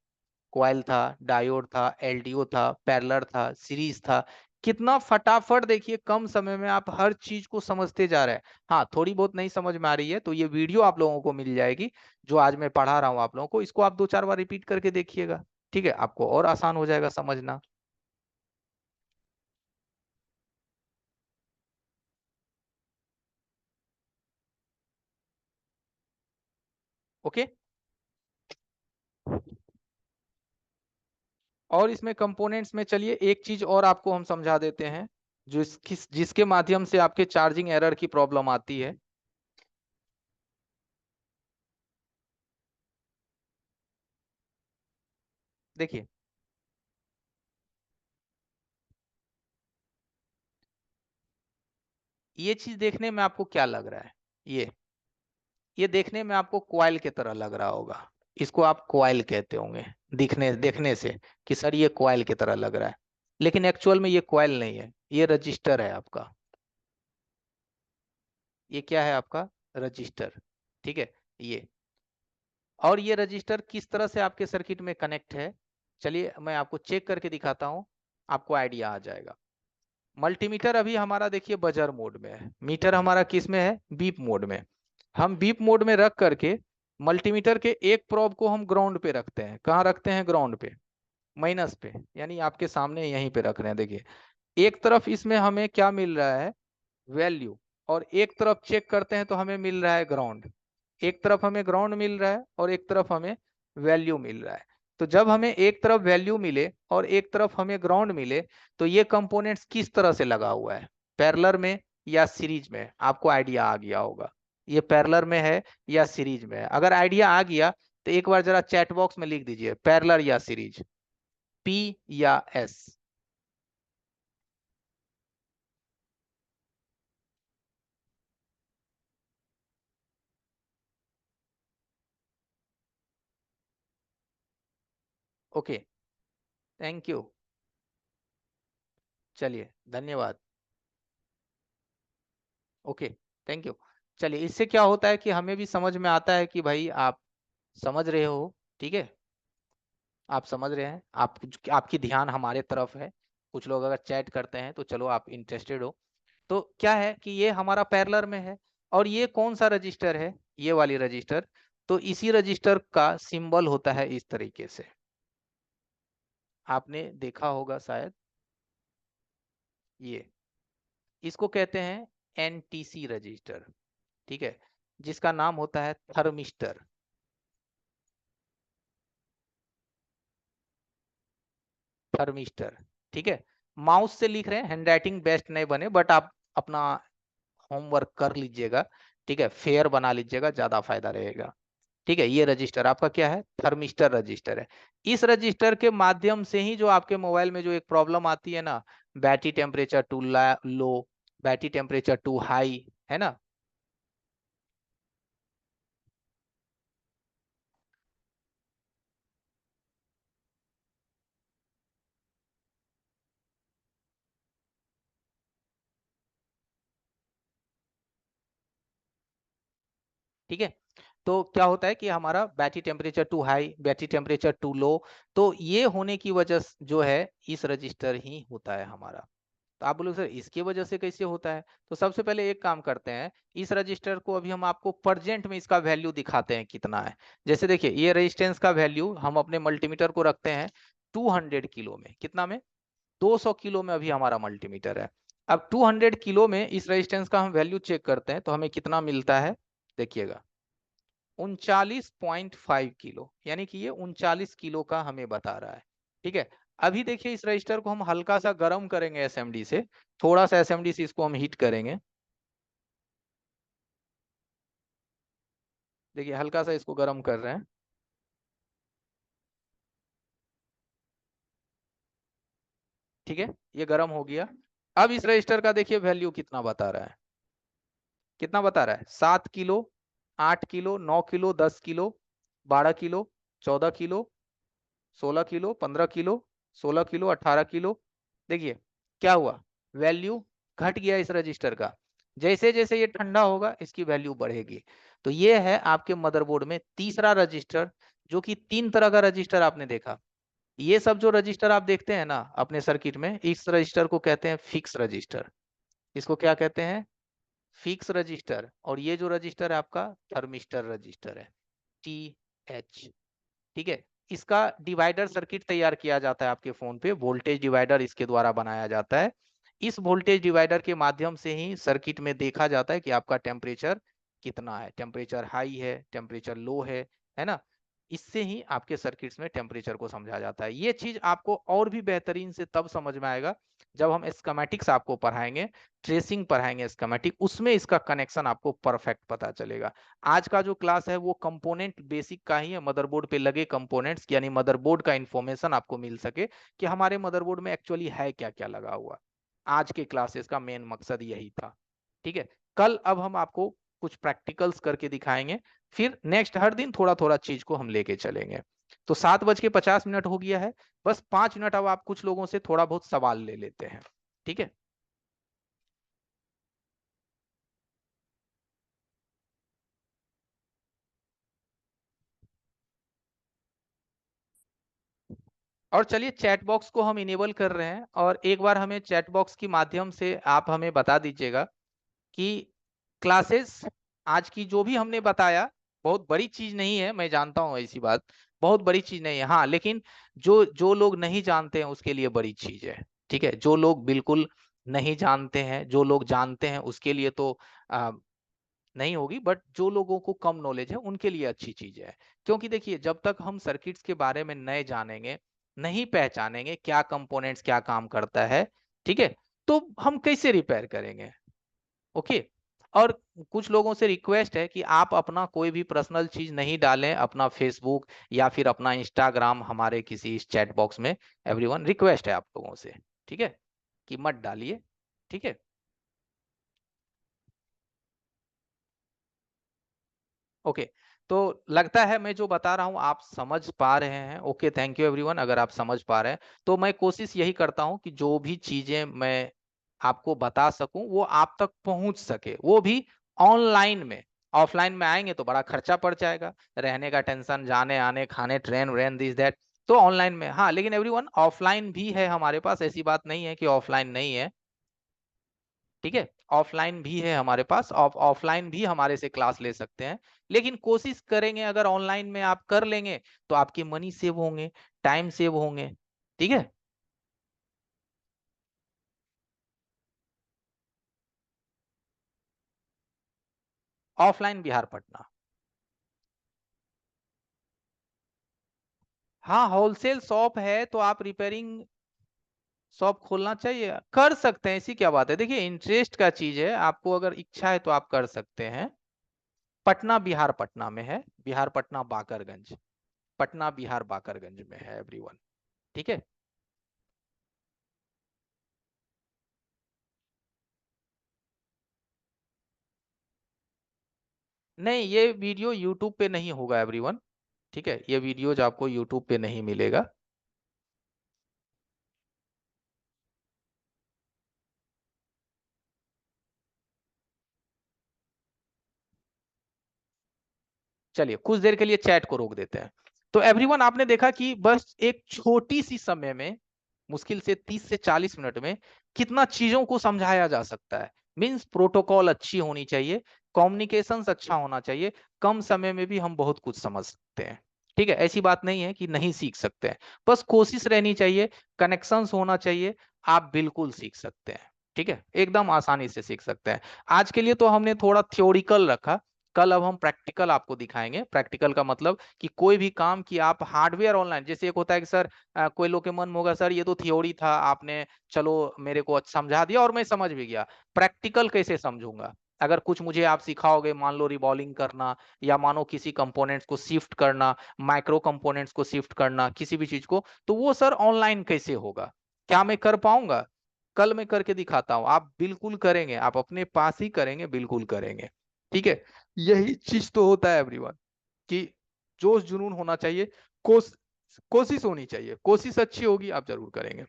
कॉइल था, डायोड था, एलडीओ था, पैरेलल था, सीरीज था। कितना फटाफट देखिए कम समय में आप हर चीज को समझते जा रहे हैं। हाँ, थोड़ी बहुत नहीं समझ में आ रही है तो ये वीडियो आप लोगों को मिल जाएगी, जो आज मैं पढ़ा रहा हूँ आप लोगों को, इसको आप 2-4 बार रिपीट करके देखिएगा। ठीक है, आपको और आसान हो जाएगा समझना। ओके, और इसमें कंपोनेंट्स में चलिए एक चीज और आपको हम समझा देते हैं, जो जिसके माध्यम से आपके चार्जिंग एरर की प्रॉब्लम आती है। देखिए, ये चीज देखने में आपको क्या लग रहा है? ये देखने में आपको कॉइल की तरह लग रहा होगा। इसको आप कॉइल कहते होंगे, दिखने देखने से, कि सर ये कॉइल की तरह लग रहा है। लेकिन एक्चुअल में ये कॉइल नहीं है, ये रजिस्टर है आपका। ये क्या है आपका? रजिस्टर। ठीक है, ये। और ये रजिस्टर किस तरह से आपके सर्किट में कनेक्ट है, चलिए मैं आपको चेक करके दिखाता हूँ, आपको आइडिया आ जाएगा। मल्टीमीटर अभी हमारा देखिए बजर मोड में है, मीटर हमारा किस में है? बीप मोड में। हम बीप मोड में रख करके मल्टीमीटर के एक प्रोब को हम ग्राउंड पे रखते हैं। कहाँ रखते हैं? ग्राउंड पे, माइनस पे, यानी आपके सामने यहीं पे रख रहे हैं। देखिए, एक तरफ इसमें हमें क्या मिल रहा है? वैल्यू। और एक तरफ चेक करते हैं तो हमें मिल रहा है ग्राउंड। एक तरफ हमें ग्राउंड मिल रहा है और एक तरफ हमें वैल्यू मिल रहा है। तो जब हमें एक तरफ वैल्यू मिले और एक तरफ हमें ग्राउंड मिले, तो ये कंपोनेंट्स किस तरह से लगा हुआ है? पैरेलल में या सीरीज में, आपको आइडिया आ गया होगा ये पैरेलल में है या सीरीज में है। अगर आइडिया आ गया तो एक बार जरा चैट बॉक्स में लिख दीजिए पैरेलल या सीरीज, पी या एस। Okay, thank you. चलिए धन्यवाद। Okay, thank you. चलिए, इससे क्या होता है कि हमें भी समझ में आता है कि भाई आप समझ रहे हो, ठीक है, आप समझ रहे हैं, आप आपकी ध्यान हमारे तरफ है। कुछ लोग अगर चैट करते हैं तो चलो आप इंटरेस्टेड हो। तो क्या है कि ये हमारा पैरेलल में है, और ये कौन सा रजिस्टर है, ये वाली रजिस्टर। तो इसी रजिस्टर का सिंबल होता है इस तरीके से, आपने देखा होगा शायद, ये इसको कहते हैं एनटीसी रजिस्टर, ठीक है, जिसका नाम होता है थर्मिस्टर। थर्मिस्टर, ठीक है। माउस से लिख रहे हैं, हैंडराइटिंग बेस्ट नहीं बने, बट आप अपना होमवर्क कर लीजिएगा, ठीक है, फेयर बना लीजिएगा, ज्यादा फायदा रहेगा। ठीक है, ये रजिस्टर आपका क्या है, थर्मिस्टर रजिस्टर है। इस रजिस्टर के माध्यम से ही जो आपके मोबाइल में जो एक प्रॉब्लम आती है ना, battery temperature too low, battery temperature too high, है ना। ठीक है, तो क्या होता है कि हमारा battery temperature too high, battery temperature too low, तो ये होने की वजह जो है इस रजिस्टर ही होता है हमारा। तो आप बोलोगे सर इसकी वजह से कैसे होता है, तो सबसे पहले एक काम करते हैं, इस रजिस्टर को अभी हम आपको प्रेजेंट में इसका वैल्यू दिखाते हैं कितना है। जैसे देखिए, ये रेजिस्टेंस का वैल्यू हम अपने मल्टीमीटर को रखते हैं 200 किलो में, कितना में, 200 किलो में अभी हमारा मल्टीमीटर है। अब 200 किलो में इस रेजिस्टेंस का हम वैल्यू चेक करते हैं तो हमें कितना मिलता है, देखिएगा 39.5 किलो, यानी कि ये 39 किलो का हमें बता रहा है। ठीक है, अभी देखिए इस रजिस्टर को हम हल्का सा गर्म करेंगे एसएमडी से, थोड़ा सा एसएमडी से इसको हम हीट करेंगे। देखिए हल्का सा इसको गर्म कर रहे हैं, ठीक है, ये गर्म हो गया। अब इस रजिस्टर का देखिए वैल्यू कितना बता रहा है, कितना बता रहा है, 7 kilo, 8 kilo, 9 kilo, 10 kilo, 12 kilo, 14 kilo, 16 kilo, 15 kilo, 16 kilo, 18 kilo. देखिए क्या हुआ, वैल्यू घट गया इस रजिस्टर का। जैसे जैसे ये ठंडा होगा इसकी वैल्यू बढ़ेगी। तो ये है आपके मदरबोर्ड में तीसरा रजिस्टर, जो कि तीन तरह का रजिस्टर आपने देखा। ये सब जो रजिस्टर आप देखते हैं ना अपने सर्किट में, इस रजिस्टर को कहते हैं फिक्स रजिस्टर। इसको क्या कहते हैं, फिक्स रजिस्टर। और ये जो रजिस्टर है आपका थर्मिस्टर रजिस्टर है, TH। ठीक है, इसका डिवाइडर सर्किट तैयार किया जाता है आपके फोन पे, वोल्टेज डिवाइडर इसके द्वारा बनाया जाता है। इस वोल्टेज डिवाइडर के माध्यम से ही सर्किट में देखा जाता है कि आपका टेम्परेचर कितना है, टेम्परेचर हाई है, टेम्परेचर लो है ना। इससे ही आपके सर्किट्स में टेम्परेचर को समझा जाता है। ये चीज आपको और भी बेहतरीन से तब समझ में आएगा जब हम स्कीमेटिक्स आपको पढ़ाएंगे, ट्रेसिंग पढ़ाएंगे स्कीमेटिक, उसमें इसका कनेक्शन आपको परफेक्ट पता चलेगा। आज का जो क्लास है वो कंपोनेंट बेसिक का ही है, मदरबोर्ड पे लगे कंपोनेंट्स, यानी मदरबोर्ड का इंफॉर्मेशन आपको मिल सके कि हमारे मदरबोर्ड में एक्चुअली है क्या क्या लगा हुआ। आज के क्लासेस का मेन मकसद यही था। ठीक है, कल अब हम आपको कुछ प्रैक्टिकल्स करके दिखाएंगे, फिर नेक्स्ट हर दिन थोड़ा थोड़ा चीज को हम लेके चलेंगे। तो 7:50 हो गया है, बस 5 मिनट अब आप कुछ लोगों से थोड़ा बहुत सवाल ले लेते हैं, ठीक है। और चलिए चैट बॉक्स को हम इनेबल कर रहे हैं, और एक बार हमें चैट बॉक्स के माध्यम से आप हमें बता दीजिएगा कि क्लासेस आज की जो भी हमने बताया, बहुत बड़ी चीज नहीं है, मैं जानता हूँ ऐसी बात, बहुत बड़ी चीज नहीं है, हाँ, लेकिन जो जो लोग नहीं जानते हैं उसके लिए बड़ी चीज है। ठीक है, जो लोग बिल्कुल नहीं जानते हैं, जो लोग जानते हैं उसके लिए तो नहीं होगी, बट जो लोगों को कम नॉलेज है उनके लिए अच्छी चीज है। क्योंकि देखिए जब तक हम सर्किट्स के बारे में नए जानेंगे, नहीं पहचानेंगे क्या कंपोनेंट्स क्या काम करता है, ठीक है, तो हम कैसे रिपेयर करेंगे? ओके। और कुछ लोगों से रिक्वेस्ट है कि आप अपना कोई भी पर्सनल चीज नहीं डालें, अपना फेसबुक या फिर अपना इंस्टाग्राम हमारे किसी इस चैट बॉक्स में। एवरीवन, रिक्वेस्ट है आप लोगों से, ठीक है, कि मत डालिए, ठीक है। ओके। तो लगता है मैं जो बता रहा हूं आप समझ पा रहे हैं। ओके, थैंक यू एवरीवन, अगर आप समझ पा रहे हैं तो मैं कोशिश यही करता हूं कि जो भी चीजें मैं आपको बता सकूं वो आप तक पहुंच सके, वो भी ऑनलाइन में। ऑफलाइन में आएंगे तो बड़ा खर्चा पड़ जाएगा, रहने का टेंशन, जाने आने, खाने, ट्रेन व्रेन, दिस दैट। तो ऑनलाइन में हाँ, लेकिन एवरीवन ऑफलाइन भी है हमारे पास, ऐसी बात नहीं है कि ऑफलाइन नहीं है, ठीक है। ऑफलाइन भी है हमारे पास, ऑफलाइन भी हमारे से क्लास ले सकते हैं। लेकिन कोशिश करेंगे अगर ऑनलाइन में आप कर लेंगे तो आपकी मनी सेव होंगे, टाइम सेव होंगे, ठीक है। ऑफलाइन बिहार पटना। हाँ, होलसेल शॉप है तो आप रिपेयरिंग शॉप खोलना चाहिए, कर सकते हैं, ऐसी क्या बात है। देखिए, इंटरेस्ट का चीज है, आपको अगर इच्छा है तो आप कर सकते हैं। पटना बिहार पटना में है, बिहार पटना बाकरगंज, पटना बिहार बाकरगंज में है एवरीवन, ठीक है। नहीं, ये वीडियो यूट्यूब पे नहीं होगा एवरीवन, ठीक है, ये वीडियोज आपको यूट्यूब पे नहीं मिलेगा। चलिए कुछ देर के लिए चैट को रोक देते हैं। तो एवरीवन, आपने देखा कि बस एक छोटी सी समय में, मुश्किल से 30 से 40 मिनट में कितना चीजों को समझाया जा सकता है। मींस प्रोटोकॉल अच्छी होनी चाहिए, कम्युनिकेशन अच्छा होना चाहिए, कम समय में भी हम बहुत कुछ समझ सकते हैं, ठीक है। ऐसी बात नहीं है कि नहीं सीख सकते हैं, बस कोशिश रहनी चाहिए, कनेक्शंस होना चाहिए, आप बिल्कुल सीख सकते हैं, ठीक है, एकदम आसानी से सीख सकते हैं। आज के लिए तो हमने थोड़ा थ्योरिकल रखा, कल अब हम प्रैक्टिकल आपको दिखाएंगे। प्रैक्टिकल का मतलब कि कोई भी काम की आप हार्डवेयर ऑनलाइन, जैसे एक होता है कि सर कोई लोग के मन में होगा सर ये तो थ्योरी था, आपने चलो मेरे को समझा दिया और मैं समझ भी गया, प्रैक्टिकल कैसे समझूंगा? अगर कुछ मुझे आप सिखाओगे, मान लो रिबॉलिंग करना, या मानो किसी कंपोनेंट्स को शिफ्ट करना, माइक्रो कंपोनेंट्स को शिफ्ट करना, किसी भी चीज को, तो वो सर ऑनलाइन कैसे होगा? क्या मैं कर पाऊंगा? कल मैं करके दिखाता हूं, आप बिल्कुल करेंगे, आप अपने पास ही करेंगे, बिल्कुल करेंगे, ठीक है। यही चीज तो होता है एवरीवन, कि जोश जुनून होना चाहिए, कोश, कोशिश होनी चाहिए, कोशिश अच्छी होगी आप जरूर करेंगे।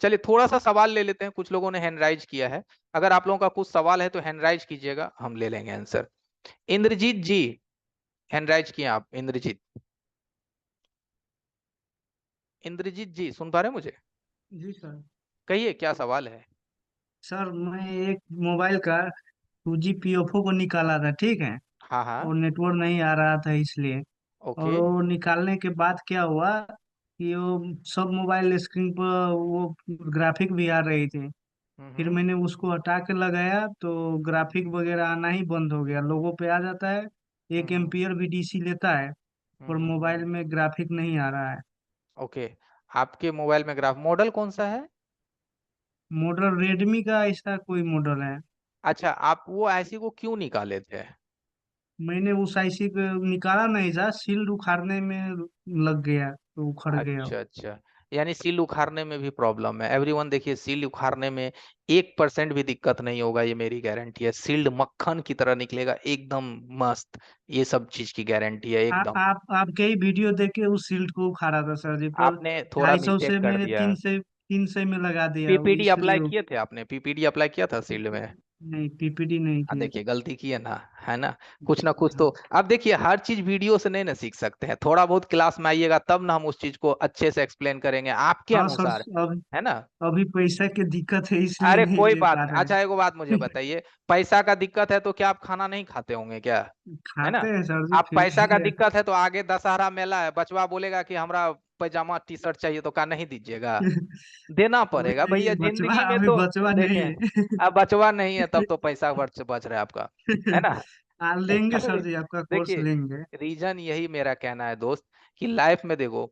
चलिए थोड़ा सा सवाल ले लेते हैं, कुछ लोगों ने हैंड राइज किया है, अगर आप लोगों का कुछ सवाल है तो हैंड राइज कीजिएगा, हम ले लेंगे आंसर। इंद्रजीत जी, हैंड राइज किए आप, इंद्रजीत, इंद्रजीत जी सुन पा रहे हैं मुझे? जी सर। कहिए क्या सवाल है। सर मैं एक मोबाइल का 2G पीओफओ को निकाला था, ठीक है। हाँ हाँ। और नेटवर्क नहीं आ रहा था इसलिए। और ओके। वो निकालने के बाद क्या हुआ कि वो सब मोबाइल स्क्रीन पर वो ग्राफिक भी आ रही थी। फिर हम्म मैंने उसको हटा के लगाया तो ग्राफिक वगैरह आना ही बंद हो गया, लोगों पे आ जाता है। हम्म 1 एम्पियर भी डीसी लेता है, और मोबाइल हम्म। में ग्राफिक नहीं आ रहा है। ओके, आपके मोबाइल में ग्राफ, मॉडल कौन सा है? मॉडल रेडमी का ऐसा कोई मॉडल है। अच्छा, आप वो ऐसी को क्यों निकाले थे? मैंने उस आईसी को निकाला नहीं था, सील्ड उखाड़ने में लग गया तो उखड़ गया। अच्छा अच्छा, यानी सील उखाड़ने में भी प्रॉब्लम है एवरीवन। देखिए, सील उखाड़ने में 1% भी दिक्कत नहीं होगा, ये मेरी गारंटी है, सील्ड मक्खन की तरह निकलेगा एकदम मस्त, ये सब चीज की गारंटी है एकदम। आपके ही वीडियो देख के उस सील्ड को उखाड़ा था सर जी, पर आपने थोड़ा 250 मिस्टेक से कर मैंने दिया। 300 में लगा दिया, वो पीपीडी इसलिए अप्लाई किए थे आपने? पीपीडी अप्लाई किया था सील्ड में? नहीं, पीपीडी नहीं किया। देखिए गलती की है ना, है ना, कुछ ना कुछ तो। हाँ। अब देखिए, हर चीज वीडियो से नहीं ना सीख सकते हैं, थोड़ा बहुत क्लास में आइएगा तब ना हम उस चीज को अच्छे से एक्सप्लेन करेंगे आपके हाँ सर, अनुसार, अभी है ना। अभी पैसा की दिक्कत है इसलिए अरे नहीं कोई ले बात पा नहीं, रहे अच्छा एगो बात मुझे हैं। बताइए, पैसा का दिक्कत है तो क्या आप खाना नहीं खाते होंगे क्या? है ना। खाते हैं सर जी, आप फिर पैसा का भी। दिक्कत है तो आगे दशहरा मेला है, बचवा बोलेगा कि हमरा पैजामा टी शर्ट चाहिए, तो क्या नहीं दीजिएगा? देना अभी पड़ेगा नहीं भैया, है बचवा, जिंदगी में अभी तो। बचवा नहीं देखें, है। अब बचवा नहीं है तब तो पैसा बच रहा है आपका, है ना। लेंगे सर जी, आपका कोर्स देखिए, लेंगे। रीजन यही मेरा कहना है दोस्त, कि लाइफ में देखो,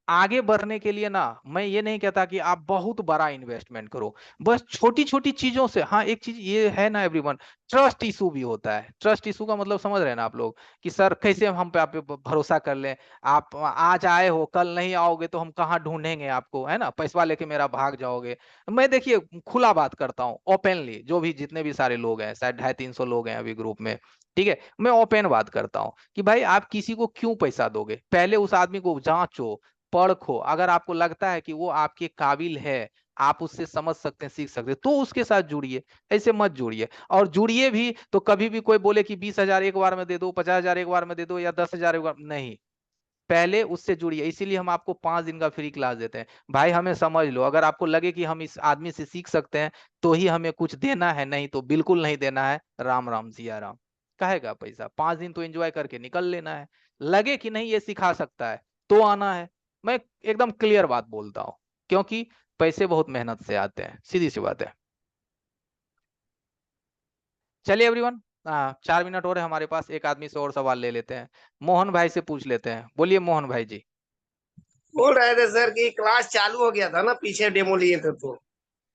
आगे बढ़ने के लिए ना, मैं ये नहीं कहता कि आप बहुत बड़ा इन्वेस्टमेंट करो, बस छोटी छोटी चीजों से। हाँ, एक चीज ये है ना एवरीवन, ट्रस्ट इशू भी होता है। ट्रस्ट इशू का मतलब समझ रहे हैं ना आप लोग, कि सर कैसे हम पे आप पे भरोसा कर लें, आप आज आए हो कल नहीं आओगे तो हम कहाँ ढूंढेंगे आपको, है ना, पैसा लेके मेरा भाग जाओगे। मैं देखिए खुला बात करता हूँ ओपनली, जो भी जितने भी सारे लोग हैं, शायद 250-300 लोग हैं अभी ग्रुप में, ठीक है, मैं ओपन बात करता हूँ कि भाई आप किसी को क्यों पैसा दोगे, पहले उस आदमी को जांचो, परखो, अगर आपको लगता है कि वो आपके काबिल है, आप उससे समझ सकते हैं, सीख सकते हैं, तो उसके साथ जुड़िए, ऐसे मत जुड़िए। और जुड़िए भी तो कभी भी कोई बोले कि 20,000 एक बार में दे दो, 50,000 एक बार में दे दो, या 10,000 एक बार, नहीं, पहले उससे जुड़िए। इसीलिए हम आपको 5 दिन का फ्री क्लास देते हैं। भाई हमें समझ लो, अगर आपको लगे कि हम इस आदमी से सीख सकते हैं तो ही हमें कुछ देना है, नहीं तो बिल्कुल नहीं देना है। राम राम सिया राम। कहेगा पैसा, 5 दिन तो एंजॉय करके निकल लेना है। लगे कि नहीं ये सिखा सकता है तो आना है। मैं एकदम क्लियर बात बोलता हूँ, क्योंकि पैसे बहुत मेहनत से आते हैं, सीधी सी बात है। चलिए एवरीवन, 4 मिनट और है हमारे पास, एक आदमी से और सवाल ले लेते हैं। मोहन भाई से पूछ लेते हैं, बोलिए मोहन भाई जी। बोल रहे थे सर कि क्लास चालू हो गया था ना, पीछे डेमो लिए थे तो।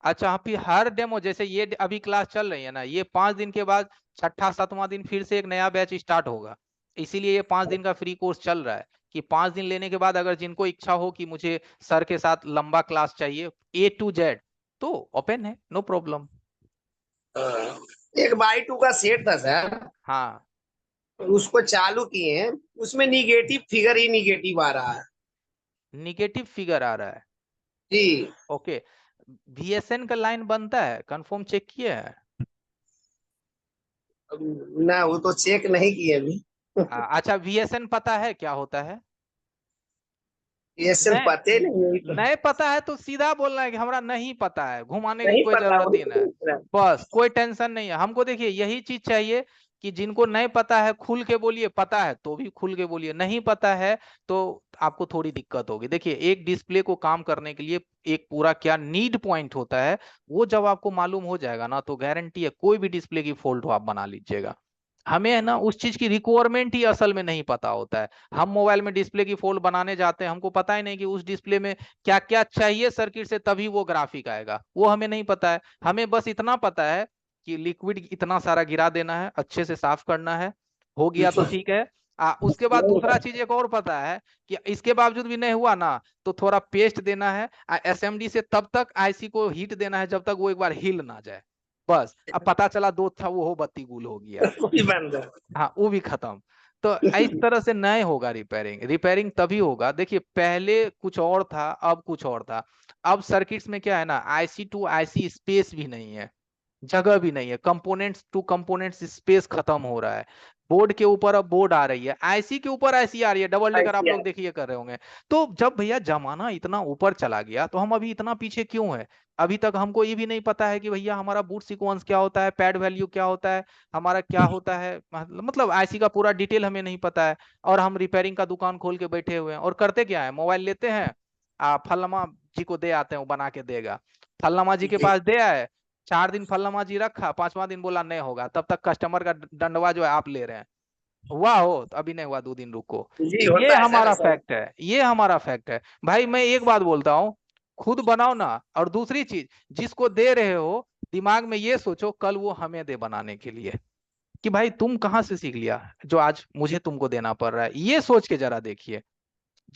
अच्छा, फिर हर डेमो, जैसे ये अभी क्लास चल रही है ना, ये 5 दिन के बाद छठा 7वां दिन फिर से एक नया बैच स्टार्ट होगा। इसीलिए ये 5 दिन का फ्री कोर्स चल रहा है, कि 5 दिन लेने के बाद अगर जिनको इच्छा हो कि मुझे सर के साथ लंबा क्लास चाहिए, A to Z, तो ओपन है, नो प्रॉब्लम। हाँ। एक बाई टू का सेट था सर, हाँ, उसको चालू किए हैं, उसमें निगेटिव फिगर ही निगेटिव आ रहा है। निगेटिव फिगर आ रहा है। जी। ओके, VSN का लाइन बनता है, कंफर्म चेक किया है? ना, वो तो चेक नहीं किए अभी। अच्छा, VSN पता है क्या होता है? ये सिर्फ नहीं, पते नहीं है तो। नहीं पता है तो सीधा बोलना है कि हमरा नहीं पता है, घुमाने की नहीं कोई पता, जरूरत वही ही तो नहीं है। पूछ रहा हूँ। बस कोई टेंशन नहीं है हमको। देखिए यही चीज चाहिए कि जिनको नहीं पता है खुल के बोलिए, पता है तो भी खुल के बोलिए, नहीं पता है तो आपको थोड़ी दिक्कत होगी। देखिए एक डिस्प्ले को काम करने के लिए एक पूरा क्या नीड पॉइंट होता है, वो जब आपको मालूम हो जाएगा ना, तो गारंटी है कोई भी डिस्प्ले की फॉल्ट हो आप बना लीजिएगा। हमें है ना उस चीज की रिक्वायरमेंट ही असल में नहीं पता होता है। हम मोबाइल में डिस्प्ले की फोल्ड बनाने जाते हैं, हमको पता ही नहीं कि उस डिस्प्ले में क्या क्या चाहिए सर्किट से, तभी वो ग्राफिक आएगा, वो हमें नहीं पता है। हमें बस इतना पता है कि लिक्विड इतना सारा गिरा देना है, अच्छे से साफ करना है, हो गया तो ठीक है। उसके बाद दूसरा चीज एक और पता है, कि इसके बावजूद भी नहीं हुआ ना, तो थोड़ा पेस्ट देना है SMD से, तब तक IC को हीट देना है जब तक वो एक बार हिल ना जाए। बस अब पता चला दो था वो हो बत्ती गुल हो गया। कोई बंद है। हाँ, वो भी खत्म। तो इस तरह से नहीं होगा रिपेयरिंग। रिपेयरिंग तभी होगा, देखिए पहले कुछ और था अब कुछ और था। अब सर्किट्स में क्या है ना, IC to IC स्पेस भी नहीं है, जगह भी नहीं है, कंपोनेंट्स टू कंपोनेंट्स स्पेस खत्म हो रहा है। बोर्ड के ऊपर अब बोर्ड आ रही है, IC के ऊपर IC आ रही है, डबल डेकर आप ऐसी है। लोग देखिए कर रहे होंगे। तो जब भैया जमाना इतना ऊपर चला गया तो हम अभी इतना पीछे क्यों है? अभी तक हमको ये भी नहीं पता है कि भैया हमारा बूट सीक्वेंस क्या होता है, पैड वैल्यू क्या होता है, हमारा क्या होता है, मतलब IC का पूरा डिटेल हमें नहीं पता है। और हम रिपेयरिंग का दुकान खोल के बैठे हुए हैं, और करते क्या है, मोबाइल लेते हैं, फल्लमा जी को दे आते हैं, वो बना के देगा। फल्लमा जी के जी पास दे आए, 4 दिन फल्लमा जी रखा, 5वां दिन बोला नहीं होगा, तब तक कस्टमर का डंडवा जो है आप ले रहे हैं। हुआ हो तो अभी नहीं हुआ, 2 दिन रुको। जी, ये होता है सर हमारा ऐसा। फैक्ट है, ये हमारा फैक्ट है। भाई मैं एक बात बोलता हूँ, खुद बनाओ ना। और दूसरी चीज, जिसको दे रहे हो दिमाग में ये सोचो कल वो हमें दे बनाने के लिए, कि भाई तुम कहाँ से सीख लिया जो आज मुझे तुमको देना पड़ रहा है, ये सोच के जरा देखिए,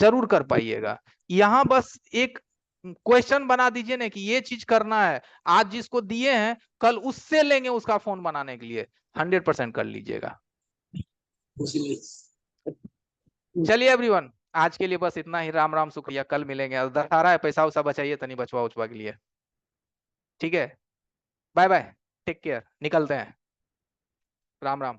जरूर कर पाइएगा। यहाँ बस एक क्वेश्चन बना दीजिए ना कि ये चीज करना है, आज जिसको दिए हैं कल उससे लेंगे उसका फोन बनाने के लिए, 100% कर लीजिएगा। इसलिए चलिए एवरीवन, आज के लिए बस इतना ही। राम राम, शुक्रिया, कल मिलेंगे। और दशहरा है, पैसा वैसा बचाइए तनी बचवा उचवा के लिए, ठीक है? बाय बाय, टेक केयर, निकलते हैं। राम राम।